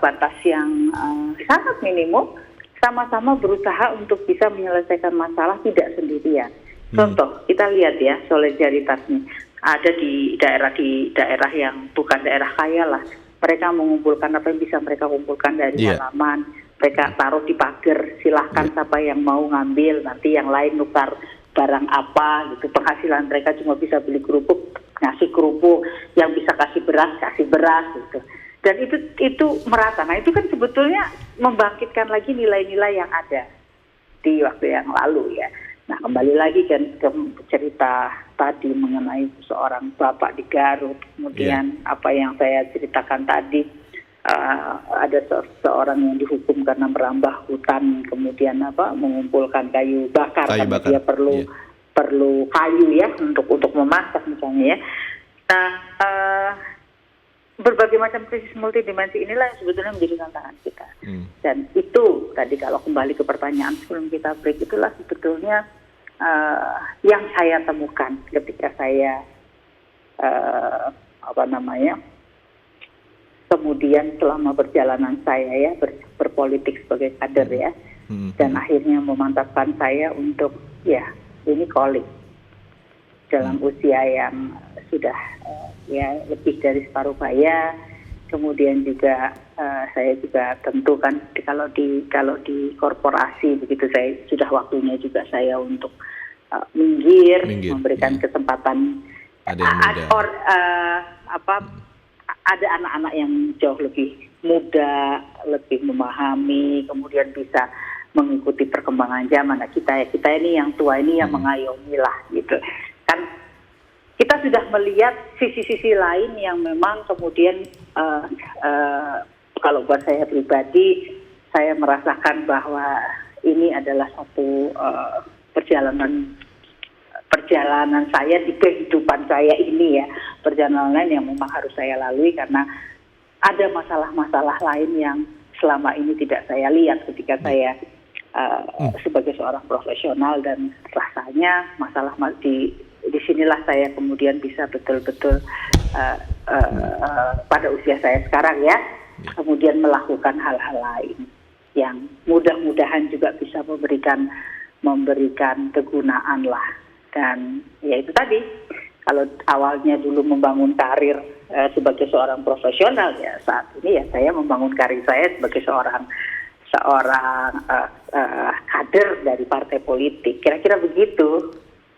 batas yang sangat minimum, sama-sama berusaha untuk bisa menyelesaikan masalah tidak sendirian. Contoh, kita lihat ya solidaritasnya ada di daerah yang bukan daerah kaya lah. Mereka mengumpulkan apa yang bisa mereka kumpulkan dari halaman, mereka taruh di pagar, silahkan siapa yang mau ngambil, nanti yang lain nukar barang apa gitu. Penghasilan mereka cuma bisa beli kerupuk, ngasih kerupuk, yang bisa kasih beras gitu. Dan itu merata. Nah, itu kan sebetulnya membangkitkan lagi nilai-nilai yang ada di waktu yang lalu ya. Nah, kembali lagi kan ke cerita tadi mengenai seorang bapak di Garut, kemudian apa yang saya ceritakan tadi, ada seorang yang dihukum karena merambah hutan, kemudian mengumpulkan kayu bakar karena dia perlu kayu ya untuk memasak misalnya ya. Nah, berbagai macam krisis multidimensi inilah yang sebetulnya menjadi tantangan kita. Dan itu tadi kalau kembali ke pertanyaan sebelum kita break, itulah sebetulnya yang saya temukan ketika saya kemudian selama perjalanan saya ya berpolitik sebagai kader ya, dan akhirnya memantapkan saya untuk ya ini calling dalam usia yang sudah ya lebih dari separuh baya. Kemudian juga saya juga tentu kan kalau di korporasi begitu, saya sudah waktunya juga saya untuk minggir, memberikan kesempatan ada anak-anak yang jauh lebih muda, lebih memahami, kemudian bisa mengikuti perkembangan zaman. Nah, kita ini yang tua ini yang mengayomi lah gitu kan. Kita sudah melihat sisi-sisi lain yang memang kemudian kalau buat saya pribadi, saya merasakan bahwa ini adalah satu perjalanan saya di kehidupan saya ini ya, perjalanan yang memang harus saya lalui karena ada masalah-masalah lain yang selama ini tidak saya lihat ketika saya sebagai seorang profesional, dan rasanya masalah di sinilah saya kemudian bisa betul-betul pada usia saya sekarang ya, kemudian melakukan hal-hal lain yang mudah-mudahan juga bisa memberikan kegunaan lah. Dan ya itu tadi, kalau awalnya dulu membangun karir sebagai seorang profesional, ya saat ini ya saya membangun karir saya sebagai seorang kader dari partai politik. Kira-kira begitu.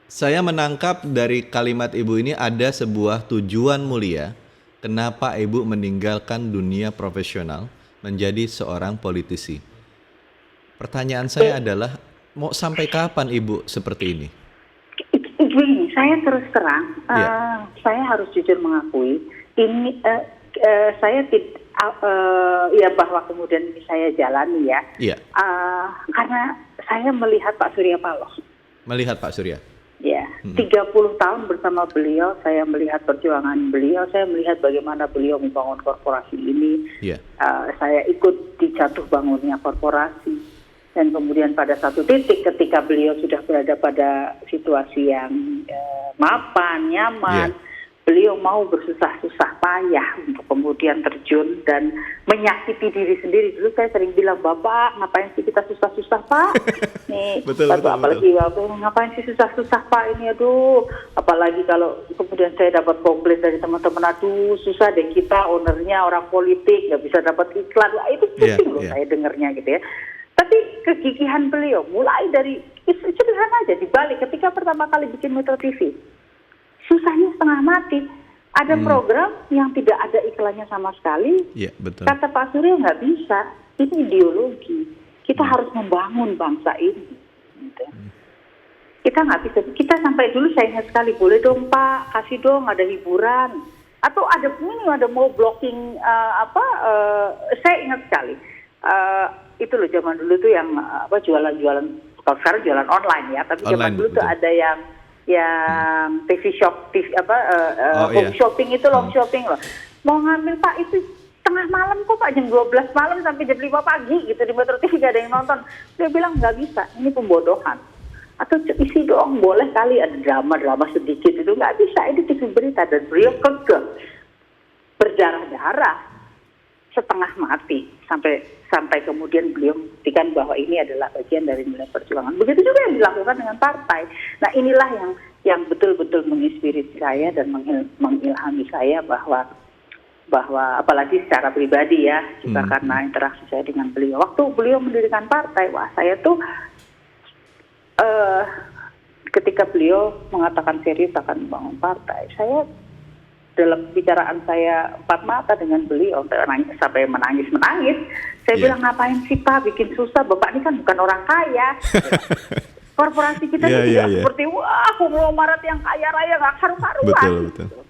Saya menangkap dari kalimat Ibu ini ada sebuah tujuan mulia kenapa Ibu meninggalkan dunia profesional menjadi seorang politisi. Pertanyaan saya adalah, mau sampai kapan Ibu seperti ini? Begini, saya terus terang, saya harus jujur mengakui, ini saya ya bahwa kemudian ini saya jalani ya, karena saya melihat Pak Surya Paloh. Melihat Pak Surya? Ya, 30 tahun bersama beliau, saya melihat perjuangan beliau, saya melihat bagaimana beliau membangun korporasi ini. Saya ikut di jatuh bangunnya korporasi, dan kemudian pada satu titik ketika beliau sudah berada pada situasi yang mapan, nyaman, beliau mau bersusah-susah payah untuk kemudian terjun dan menyakiti diri sendiri. Dulu saya sering bilang, Bapak, ngapain sih kita susah-susah, Pak? Nih, apalagi Bapak, ngapain sih susah-susah, Pak? Ini, aduh, apalagi kalau kemudian saya dapat komplain dari teman-teman, aduh, susah deh kita, ownernya orang politik, nggak bisa dapat iklan. Wah, itu pusing loh saya dengernya gitu ya. Tapi kegigihan beliau, mulai dari, sederhana aja, dibalik ketika pertama kali bikin Metro TV, susahnya setengah mati. Ada program yang tidak ada iklannya sama sekali. Betul. Kata Pak Surya, nggak bisa. Ini ideologi. Kita harus membangun bangsa ini. Gitu. Kita nggak bisa. Kita sampai dulu saya ingat sekali, boleh dong Pak, kasih dong ada hiburan. Atau ada mau blocking saya ingat sekali. Itu loh zaman dulu tuh yang jualan-jualan. Kalau sekarang jualan online ya. Tapi zaman dulu tuh ada yang TV shop, home shopping itu, long shopping loh. Mau ngambil Pak, itu tengah malam kok Pak, jam 12 malam sampai jam 5 pagi gitu di Metro TV gak ada yang nonton. Dia bilang nggak bisa, ini pembodohan. Atau isi dong, boleh kali ada drama sedikit, itu nggak bisa, ini TV berita. Dan beliau kekeh, berdarah-darah, setengah mati sampai kemudian beliau buktikan bahwa ini adalah bagian dari nilai perjuangan. Begitu juga yang dilakukan dengan partai. Nah, inilah yang betul-betul menginspirasi saya dan mengilhami saya bahwa apalagi secara pribadi ya, juga karena interaksi saya dengan beliau. Waktu beliau mendirikan partai, wah saya tuh ketika beliau mengatakan serius akan membangun partai, saya dalam bicaraan saya empat mata dengan beliau sampai menangis. Saya bilang, ngapain sih Pak bikin susah, Bapak ini kan bukan orang kaya. Korporasi kita tidak seperti wah konglomerat yang kaya raya nggak karu-karuan. Betul.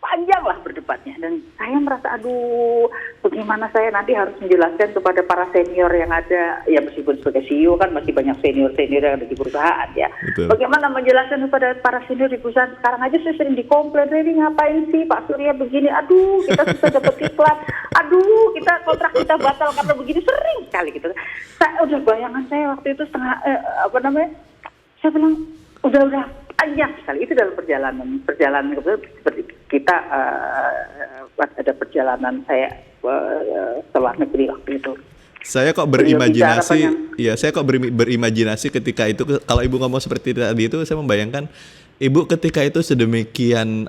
panjang lah berdebatnya, dan saya merasa aduh, bagaimana saya nanti harus menjelaskan kepada para senior yang ada, ya meskipun sebagai CEO kan masih banyak senior yang ada di perusahaan ya. Betul. Bagaimana menjelaskan kepada para senior di perusahaan, sekarang aja saya sering dikomplain, ini ngapain sih Pak Surya begini, aduh kita susah dapat iklan, aduh kita kontrak kita batal karena begini, sering sekali gitu. Saya udah bayangan saya waktu itu saya bilang udah panjang sekali itu dalam perjalanan seperti kita ada perjalanan saya ke luar negeri waktu itu. Saya kok berimajinasi ketika itu, kalau Ibu ngomong seperti tadi itu, saya membayangkan Ibu ketika itu sedemikian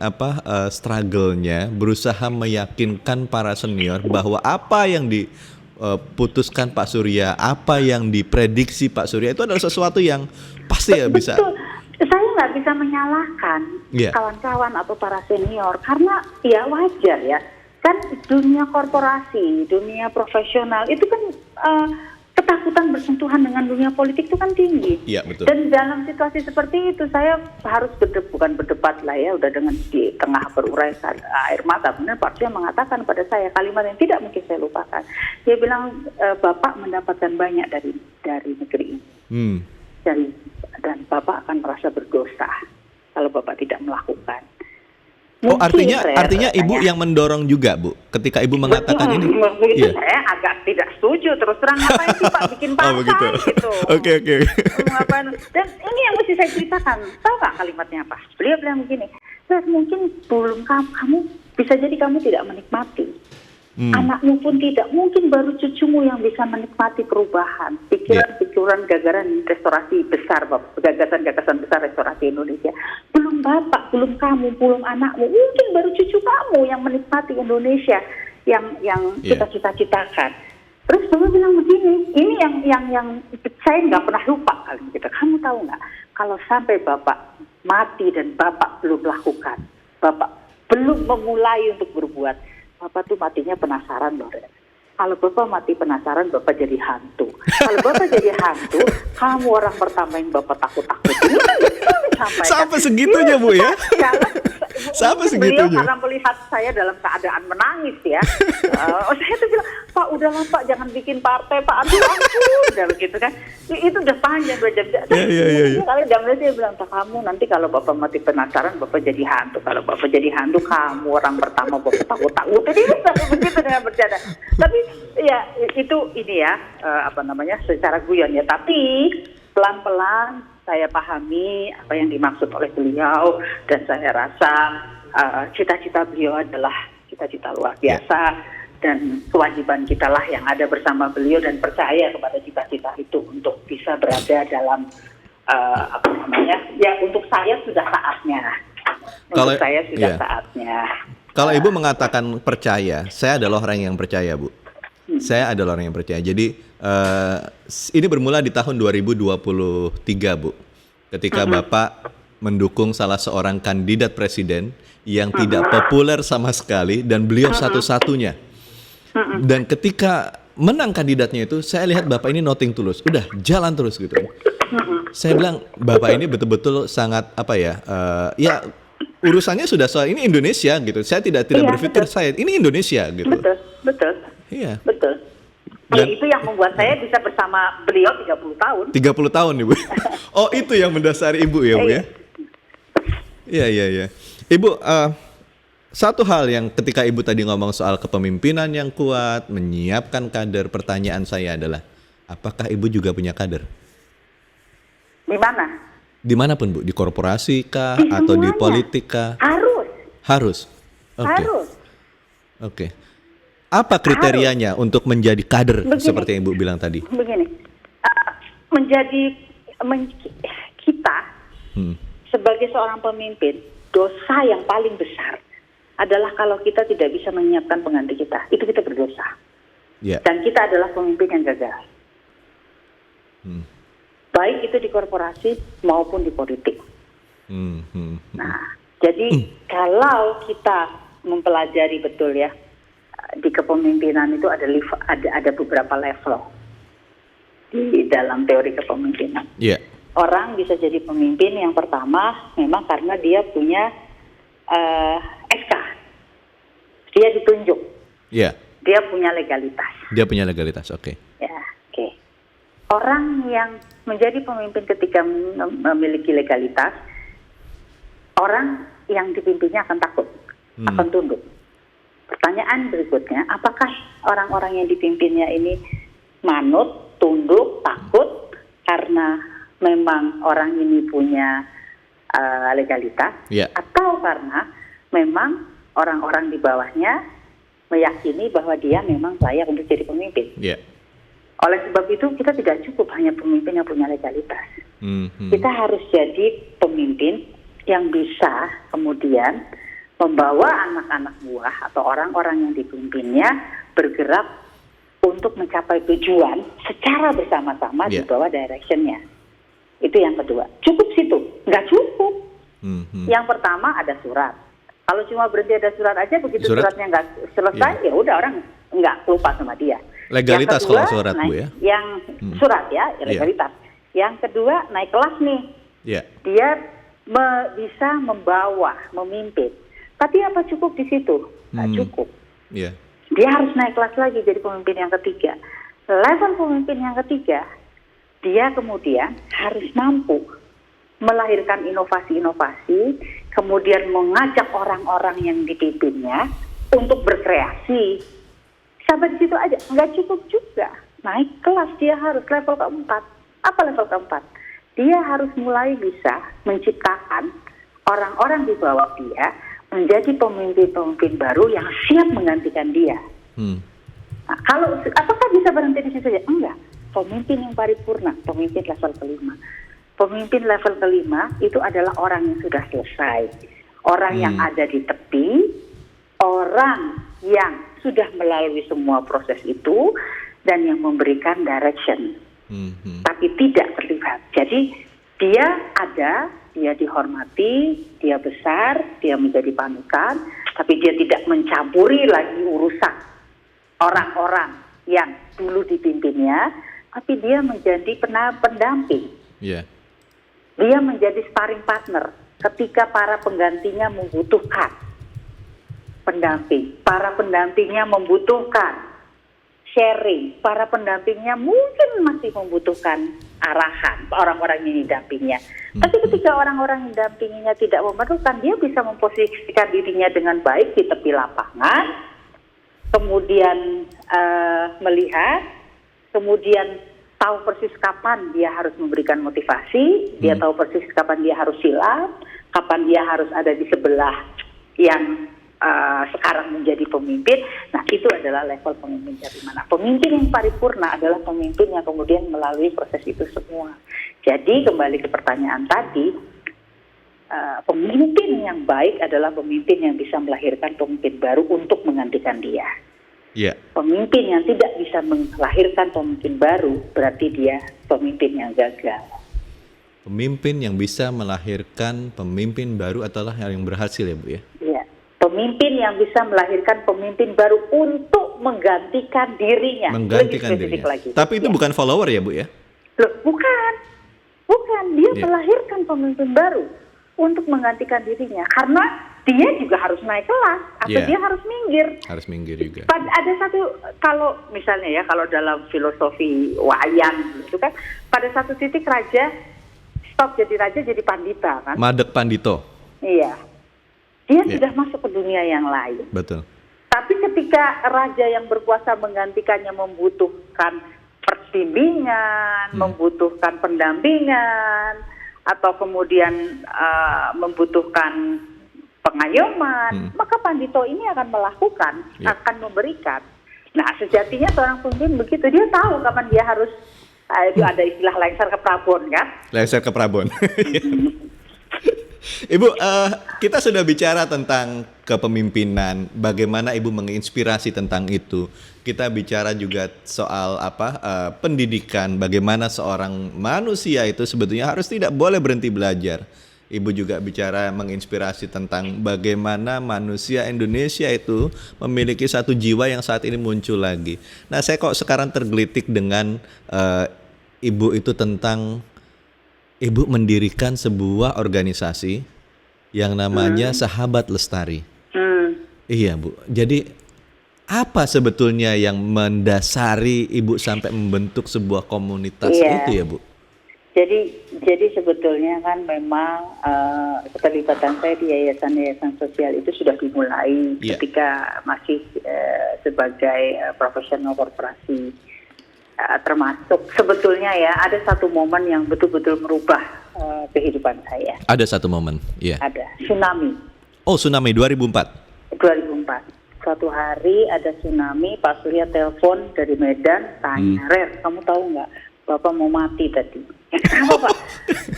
struggle-nya, berusaha meyakinkan para senior bahwa apa yang diputuskan Pak Surya, apa yang diprediksi Pak Surya itu adalah sesuatu yang pasti ya bisa. Betul. Saya nggak bisa menyalahkan kawan-kawan atau para senior karena ya wajar ya, kan dunia korporasi, dunia profesional itu kan ketakutan bersentuhan dengan dunia politik itu kan tinggi. Iya, betul. Dan dalam situasi seperti itu saya harus bukan berdebat lah ya, udah dengan di tengah berurai air mata. Benar Pak Surya mengatakan pada saya kalimat yang tidak mungkin saya lupakan. Dia bilang Bapak mendapatkan banyak dari negeri ini. Dan Bapak akan merasa berdosa kalau Bapak tidak melakukan. Artinya Ibu yang mendorong juga, Bu, ketika Ibu mengatakan ini. Begitu saya agak tidak setuju, terus terang ngapain sih Pak bikin partai gitu. Oke. Dan ini yang mesti saya ceritakan. Tahu nggak kalimatnya apa? Beliau bilang begini, mungkin belum kamu bisa jadi kamu tidak menikmati. Anakmu pun tidak, mungkin baru cucumu yang bisa menikmati perubahan, pikiran-pikiran gagasan restorasi besar, gagasan-gagasan besar restorasi Indonesia. Belum Bapak, belum kamu, belum anakmu, mungkin baru cucu kamu yang menikmati Indonesia yang kita cita-citakan. Terus Bapak bilang begini, ini yang saya nggak pernah lupa kali gitu. Kamu tahu nggak, kalau sampai Bapak mati dan Bapak belum lakukan, Bapak belum memulai untuk berbuat, Bapak tuh matinya penasaran loh. Kalau Bapak mati penasaran, Bapak jadi hantu. Kalau Bapak jadi hantu, kamu orang pertama yang Bapak takut-takutin. Ini kan betul disampaikan. Sampai segitunya, Bu ya? Sampai segitunya. Beliau karena melihat saya dalam keadaan menangis ya. Saya tuh bilang, Pak udahlah Pak, jangan bikin partai Pak. Aduh udah begitu kan. Itu udah panjang, udah jam. Iya. Kali jamnya dia bilang, Pak kamu nanti kalau Bapak mati penasaran, Bapak jadi hantu. Kalau Bapak jadi hantu, kamu orang pertama Bapak takut-takut. Jadi sampai begitu dengan bercanda. Tapi ya itu ini ya, secara guyon ya. Tapi pelan-pelan saya pahami apa yang dimaksud oleh beliau, dan saya rasa cita-cita beliau adalah cita-cita luar biasa, dan kewajiban kita lah yang ada bersama beliau dan percaya kepada cita-cita itu untuk bisa berada dalam untuk saya sudah saatnya. Saatnya. Kalau Ibu mengatakan percaya, saya adalah orang yang percaya, Bu. Saya adalah orang yang percaya. Jadi ini bermula di tahun 2023, Bu. Ketika Bapak mendukung salah seorang kandidat presiden yang tidak populer sama sekali dan beliau satu-satunya. Dan ketika menang kandidatnya itu, saya lihat Bapak ini nothing tulus. Udah jalan terus gitu. Saya bilang Bapak ini betul-betul sangat urusannya sudah soal ini Indonesia gitu. Saya tidak berpikir ini Indonesia gitu. Betul. Iya. Betul. Dan itu yang membuat saya bisa bersama beliau 30 tahun. 30 tahun, Ibu. Oh, itu yang mendasari Ibu ya, Bu ya? Iya. Ibu, satu hal yang ketika Ibu tadi ngomong soal kepemimpinan yang kuat, menyiapkan kader, pertanyaan saya adalah, apakah Ibu juga punya kader? Di mana? Dimanapun, Bu, di korporasi kah, atau di politik kah? Harus. Oke. Apa kriterianya untuk menjadi kader seperti yang Ibu bilang tadi? Begini, kita sebagai seorang pemimpin, dosa yang paling besar adalah kalau kita tidak bisa menyiapkan pengganti kita. Itu kita berdosa. Dan kita adalah pemimpin yang gagal. Baik itu di korporasi maupun di politik. Nah, jadi kalau kita mempelajari betul ya, di kepemimpinan itu ada beberapa level di dalam teori kepemimpinan. Orang bisa jadi pemimpin yang pertama memang karena dia punya SK, dia ditunjuk. Iya. Dia punya legalitas. Dia punya legalitas, oke. Ya, oke. Orang yang menjadi pemimpin ketika memiliki legalitas, orang yang dipimpinnya akan takut, akan tunduk. Pertanyaan berikutnya, apakah orang-orang yang dipimpinnya ini manut, tunduk, takut karena memang orang ini punya legalitas, atau karena memang orang-orang di bawahnya meyakini bahwa dia memang layak untuk jadi pemimpin. Oleh sebab itu kita tidak cukup hanya pemimpin yang punya legalitas. Kita harus jadi pemimpin yang bisa kemudian membawa anak-anak buah atau orang-orang yang dipimpinnya bergerak untuk mencapai tujuan secara bersama-sama di bawah direction-nya. Itu yang kedua. Cukup situ? Nggak cukup. Yang pertama ada surat. Kalau cuma berhenti ada surat aja, begitu suratnya nggak selesai, ya udah orang nggak lupa sama dia. Legalitas kedua, kalau surat, Bu, ya? Yang surat ya, legalitas. Yang kedua naik kelas nih. Dia bisa membawa, memimpin. Tapi apa cukup di situ? Nggak cukup. Dia harus naik kelas lagi jadi pemimpin yang ketiga. Level pemimpin yang ketiga, dia kemudian harus mampu melahirkan inovasi-inovasi, kemudian mengajak orang-orang yang dipimpinnya untuk berkreasi. Sampai di situ aja, nggak cukup juga. Naik kelas dia harus level keempat. Apa level keempat? Dia harus mulai bisa menciptakan orang-orang di bawah dia menjadi pemimpin-pemimpin baru yang siap menggantikan dia. Nah, apakah bisa berhenti di situ saja? Enggak. Pemimpin yang paripurna, pemimpin level kelima. Pemimpin level kelima itu adalah orang yang sudah selesai. Orang yang ada di tepi, orang yang sudah melalui semua proses itu, dan yang memberikan direction. Tapi tidak terlibat. Jadi dia ada, dia dihormati, dia besar, dia menjadi panutan, tapi dia tidak mencampuri lagi urusan orang-orang yang dulu dipimpinnya, tapi dia menjadi pendamping. Dia menjadi sparring partner ketika para penggantinya membutuhkan pendamping, para pendampingnya membutuhkan sharing, para pendampingnya mungkin masih membutuhkan arahan orang-orang yang didampinginya. Tapi ketika orang-orang yang didampinginya tidak memerlukan, dia bisa memposisikan dirinya dengan baik di tepi lapangan, kemudian melihat, kemudian tahu persis kapan dia harus memberikan motivasi, dia tahu persis kapan dia harus silam, kapan dia harus ada di sebelah yang sekarang menjadi pemimpin. Nah, itu adalah level pemimpin dari mana. Pemimpin yang paripurna adalah pemimpin yang kemudian melalui proses itu semua. Jadi kembali ke pertanyaan tadi, pemimpin yang baik adalah pemimpin yang bisa melahirkan pemimpin baru untuk menggantikan dia. Pemimpin yang tidak bisa melahirkan pemimpin baru berarti dia pemimpin yang gagal. Pemimpin yang bisa melahirkan pemimpin baru adalah yang berhasil, ya, Bu, ya? Iya. Pemimpin yang bisa melahirkan pemimpin baru untuk menggantikan dirinya. Menggantikan dirinya. Lagi. Tapi itu bukan follower, ya, Bu, ya? Loh, bukan. Dia melahirkan pemimpin baru untuk menggantikan dirinya. Karena dia juga harus naik kelas atau dia harus minggir. Harus minggir juga. Ada satu, kalau misalnya ya, kalau dalam filosofi wayang itu kan, pada satu titik raja stop jadi raja, jadi pandita kan. Madeg Pandito. Iya. Dia sudah masuk ke dunia yang lain. Betul. Tapi ketika raja yang berkuasa menggantikannya membutuhkan perbimbingan, membutuhkan pendampingan, atau kemudian membutuhkan pengayoman, maka Pandito ini akan melakukan, akan memberikan. Nah, sejatinya seorang pemimpin begitu, dia tahu kapan dia harus, itu ada istilah lengser ke Prabon kan? Lengser ke Prabon. Ibu, kita sudah bicara tentang kepemimpinan, bagaimana Ibu menginspirasi tentang itu. Kita bicara juga soal pendidikan, bagaimana seorang manusia itu sebetulnya harus tidak boleh berhenti belajar. Ibu juga bicara menginspirasi tentang bagaimana manusia Indonesia itu memiliki satu jiwa yang saat ini muncul lagi. Nah, saya kok sekarang tergelitik dengan Ibu itu tentang Ibu mendirikan sebuah organisasi yang namanya Sahabat Lestari. Iya Bu, jadi apa sebetulnya yang mendasari Ibu sampai membentuk sebuah komunitas itu ya Bu? Jadi sebetulnya kan memang keterlibatan saya di yayasan-yayasan sosial itu sudah dimulai ketika masih sebagai profesional korporasi. Termasuk sebetulnya ya ada satu momen yang betul-betul merubah kehidupan saya. Ada satu momen, iya. Ada tsunami. Oh, tsunami 2004. 2004. Suatu hari ada tsunami, Pak Surya telepon dari Medan, tanya, Rer, kamu tahu nggak, Bapak mau mati tadi. Kenapa Pak?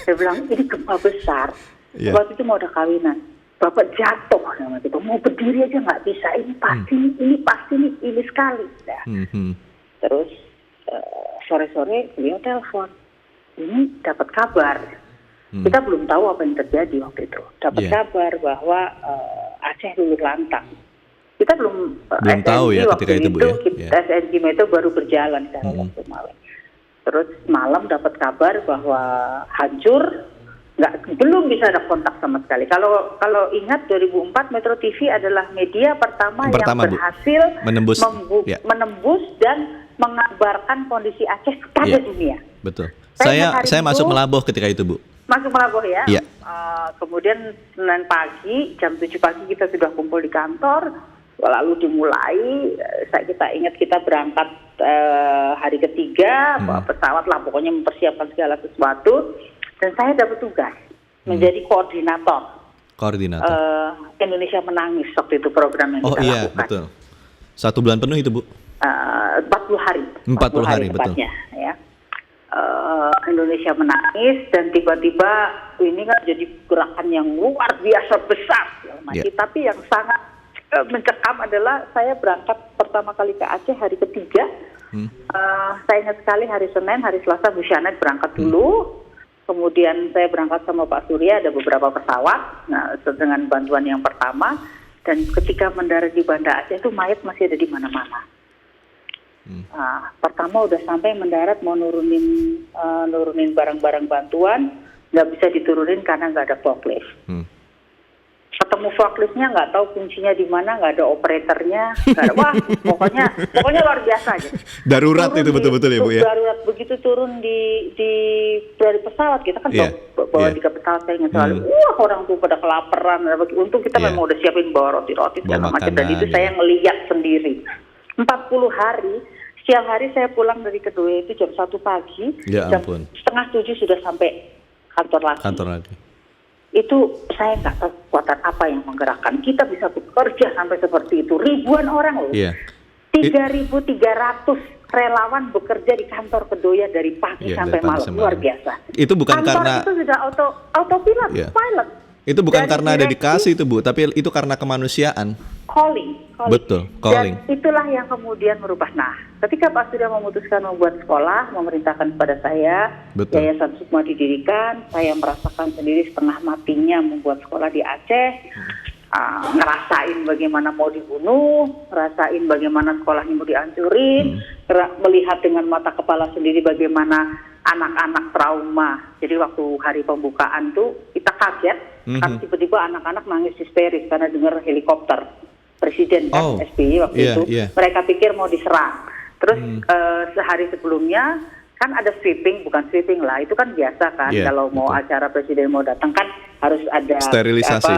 Saya bilang, ini gempa besar. Waktu itu mau ada kawinan. Bapak jatuh sama kita, mau berdiri aja nggak bisa. Ini pasti ini sekali. Nah. Terus sore-sore beliau telepon. Ini dapat kabar. Kita belum tahu apa yang terjadi waktu itu. Dapat kabar bahwa Aceh luluh lantang. Kita belum tahu ya ketika itu Bu ya. SNG itu baru berjalan secara waktu malam. Terus malam dapat kabar bahwa hancur, belum bisa ada kontak sama sekali. Kalau ingat 2004 Metro TV adalah media pertama yang berhasil menembus dan mengabarkan kondisi Aceh kepada dunia. Betul. Saya masuk Melabuh ketika itu Bu. Masuk Melabuh ya. Iya. Kemudian Senin pagi jam 7 pagi kita sudah kumpul di kantor. Lalu dimulai, kita ingat kita berangkat hari ketiga, bawa pesawat lah, pokoknya mempersiapkan segala sesuatu. Dan saya dapat tugas menjadi koordinator. Indonesia Menangis waktu itu program yang kita lakukan. Oh iya, betul. 1 bulan penuh itu Bu? 40 hari. 40 hari tepatnya, betul. Ya. Indonesia Menangis dan tiba-tiba ini kan jadi gerakan yang luar biasa besar. Tapi yang sangat mencekam adalah saya berangkat pertama kali ke Aceh hari ketiga. Saya ingat sekali hari Senin, hari Selasa Bu Syanet berangkat dulu. Kemudian saya berangkat sama Pak Surya, ada beberapa pesawat dengan bantuan yang pertama. Dan ketika mendarat di Banda Aceh itu mayat masih ada di mana-mana. Pertama udah sampai mendarat mau nurunin barang-barang bantuan, nggak bisa diturunin karena nggak ada forklift. Ketemu forkliftnya nggak tahu kuncinya di mana, nggak ada operatornya, wah pokoknya luar biasa aja. Darurat turun itu betul-betul ya Bu ya. Darurat begitu turun dari pesawat kita kan bawa 3 pesawat, saya ingat selalu. Orang tuh pada kelaparan. Untung kita memang udah siapin bawa roti-roti segala macam, dan itu saya ngeliat sendiri. 40 hari. Siang hari saya pulang dari Kedoya itu jam 1 pagi, jam 6:30 sudah sampai kantor lagi. Itu saya nggak tahu kekuatan apa yang menggerakkan. Kita bisa bekerja sampai seperti itu. Ribuan orang loh. 3.300 relawan bekerja di kantor Kedoya dari pagi sampai malam. Luar biasa. Itu bukan kantor karena itu sudah autopilot, pilot. Itu bukan karena ada dikasih itu Bu, tapi itu karena kemanusiaan. Calling. Betul, calling. Dan itulah yang kemudian merubah. Nah, ketika Pak Surya memutuskan membuat sekolah, memerintahkan kepada saya, Yayasan Sukma didirikan, saya merasakan sendiri setengah matinya membuat sekolah di Aceh, ngerasain bagaimana mau dibunuh, ngerasain bagaimana sekolahnya mau dihancurin, melihat dengan mata kepala sendiri bagaimana anak-anak trauma. Jadi waktu hari pembukaan tuh kita kaget, kan tiba-tiba anak-anak nangis histeris karena dengar helikopter. Presiden kan SBY waktu itu, mereka pikir mau diserang. Terus sehari sebelumnya kan ada sweeping, bukan sweeping lah, itu kan biasa kan, kalau mau acara presiden mau datang kan harus ada sterilisasi.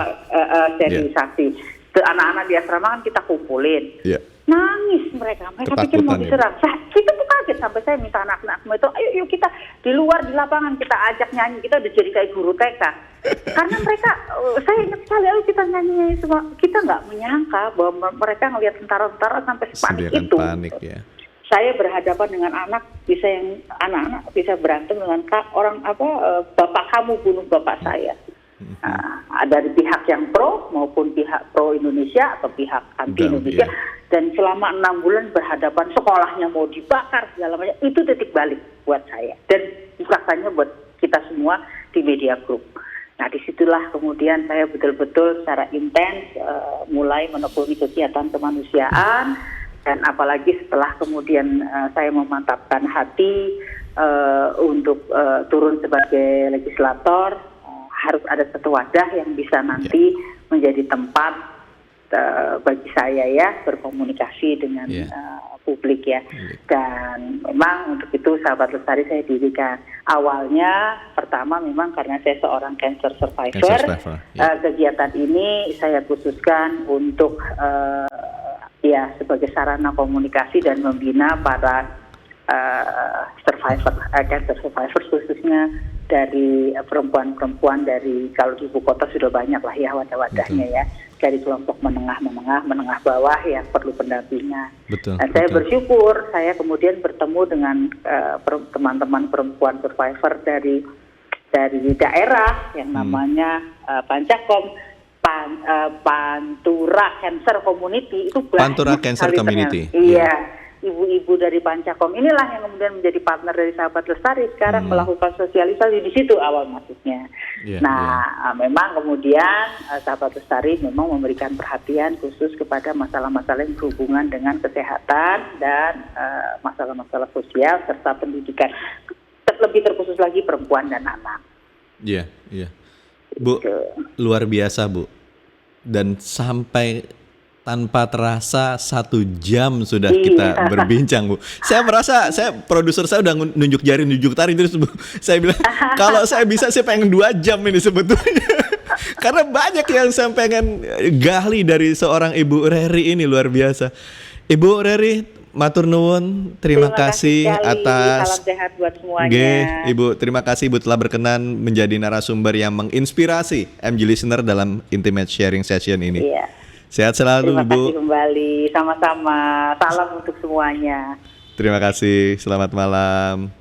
Anak-anak di asrama kan kita kumpulin. Nangis mereka pikir mau diserang. Kita tuh kaget sampai saya minta anak-anak semua itu, ayo yuk kita di luar di lapangan kita ajak nyanyi, kita udah jadi kayak guru TK. Karena mereka, saya ingat sekali, ayo kita nyanyi semua. Kita nggak menyangka bahwa mereka ngelihat tentara-tentara sampai sepanik itu. Saya berhadapan dengan anak bisa berantem dengan bapak kamu bunuh bapak saya. Dari pihak yang pro maupun pihak pro Indonesia atau pihak anti Indonesia, dan selama 6 bulan berhadapan, sekolahnya mau dibakar segala macam. Itu titik balik buat saya dan rasanya buat kita semua di media group. Nah, disitulah kemudian saya betul-betul secara intens mulai menekuni kegiatan kemanusiaan, dan apalagi setelah kemudian saya memantapkan hati untuk turun sebagai legislator. Harus ada satu wadah yang bisa nanti menjadi tempat bagi saya ya berkomunikasi dengan publik ya. Dan memang untuk itu Sahabat Lestari saya dirikan. Awalnya pertama memang karena saya seorang cancer survivor, kegiatan ini saya khususkan untuk ya sebagai sarana komunikasi dan membina para cancer survivor khususnya dari perempuan-perempuan dari, kalau di ibu kota sudah banyak lah ya wadah-wadahnya ya, dari kelompok menengah bawah yang perlu pendampingan. Dan saya bersyukur saya kemudian bertemu dengan teman-teman perempuan survivor dari daerah yang namanya Pancakom, Pantura Cancer Community, itu banyak Pantura Cancer Community. Iya. Ibu-ibu dari Pancakom inilah yang kemudian menjadi partner dari Sahabat Lestari sekarang melakukan sosialisasi di situ awal masuknya. Memang kemudian Sahabat Lestari memang memberikan perhatian khusus kepada masalah-masalah yang berhubungan dengan kesehatan dan masalah-masalah sosial serta pendidikan, terlebih terkhusus lagi perempuan dan anak. Iya. Bu, luar biasa Bu. Dan sampai tanpa terasa 1 jam sudah kita berbincang Bu. Saya merasa, produser saya udah nunjuk jari, nunjuk tarik terus Bu. Saya bilang kalau saya bisa saya pengen 2 jam ini sebetulnya. Karena banyak yang saya pengen gali dari seorang Ibu Rery ini, luar biasa. Ibu Rery, matur nuwun, terima kasih atas salam sehat buat semuanya. Ibu, terima kasih Ibu telah berkenan menjadi narasumber yang menginspirasi MG Listener dalam Intimate Sharing Session ini. Iya. Sehat selalu Terima Ibu. kasih kembali, sama-sama. Salam untuk semuanya. Terima kasih, selamat malam.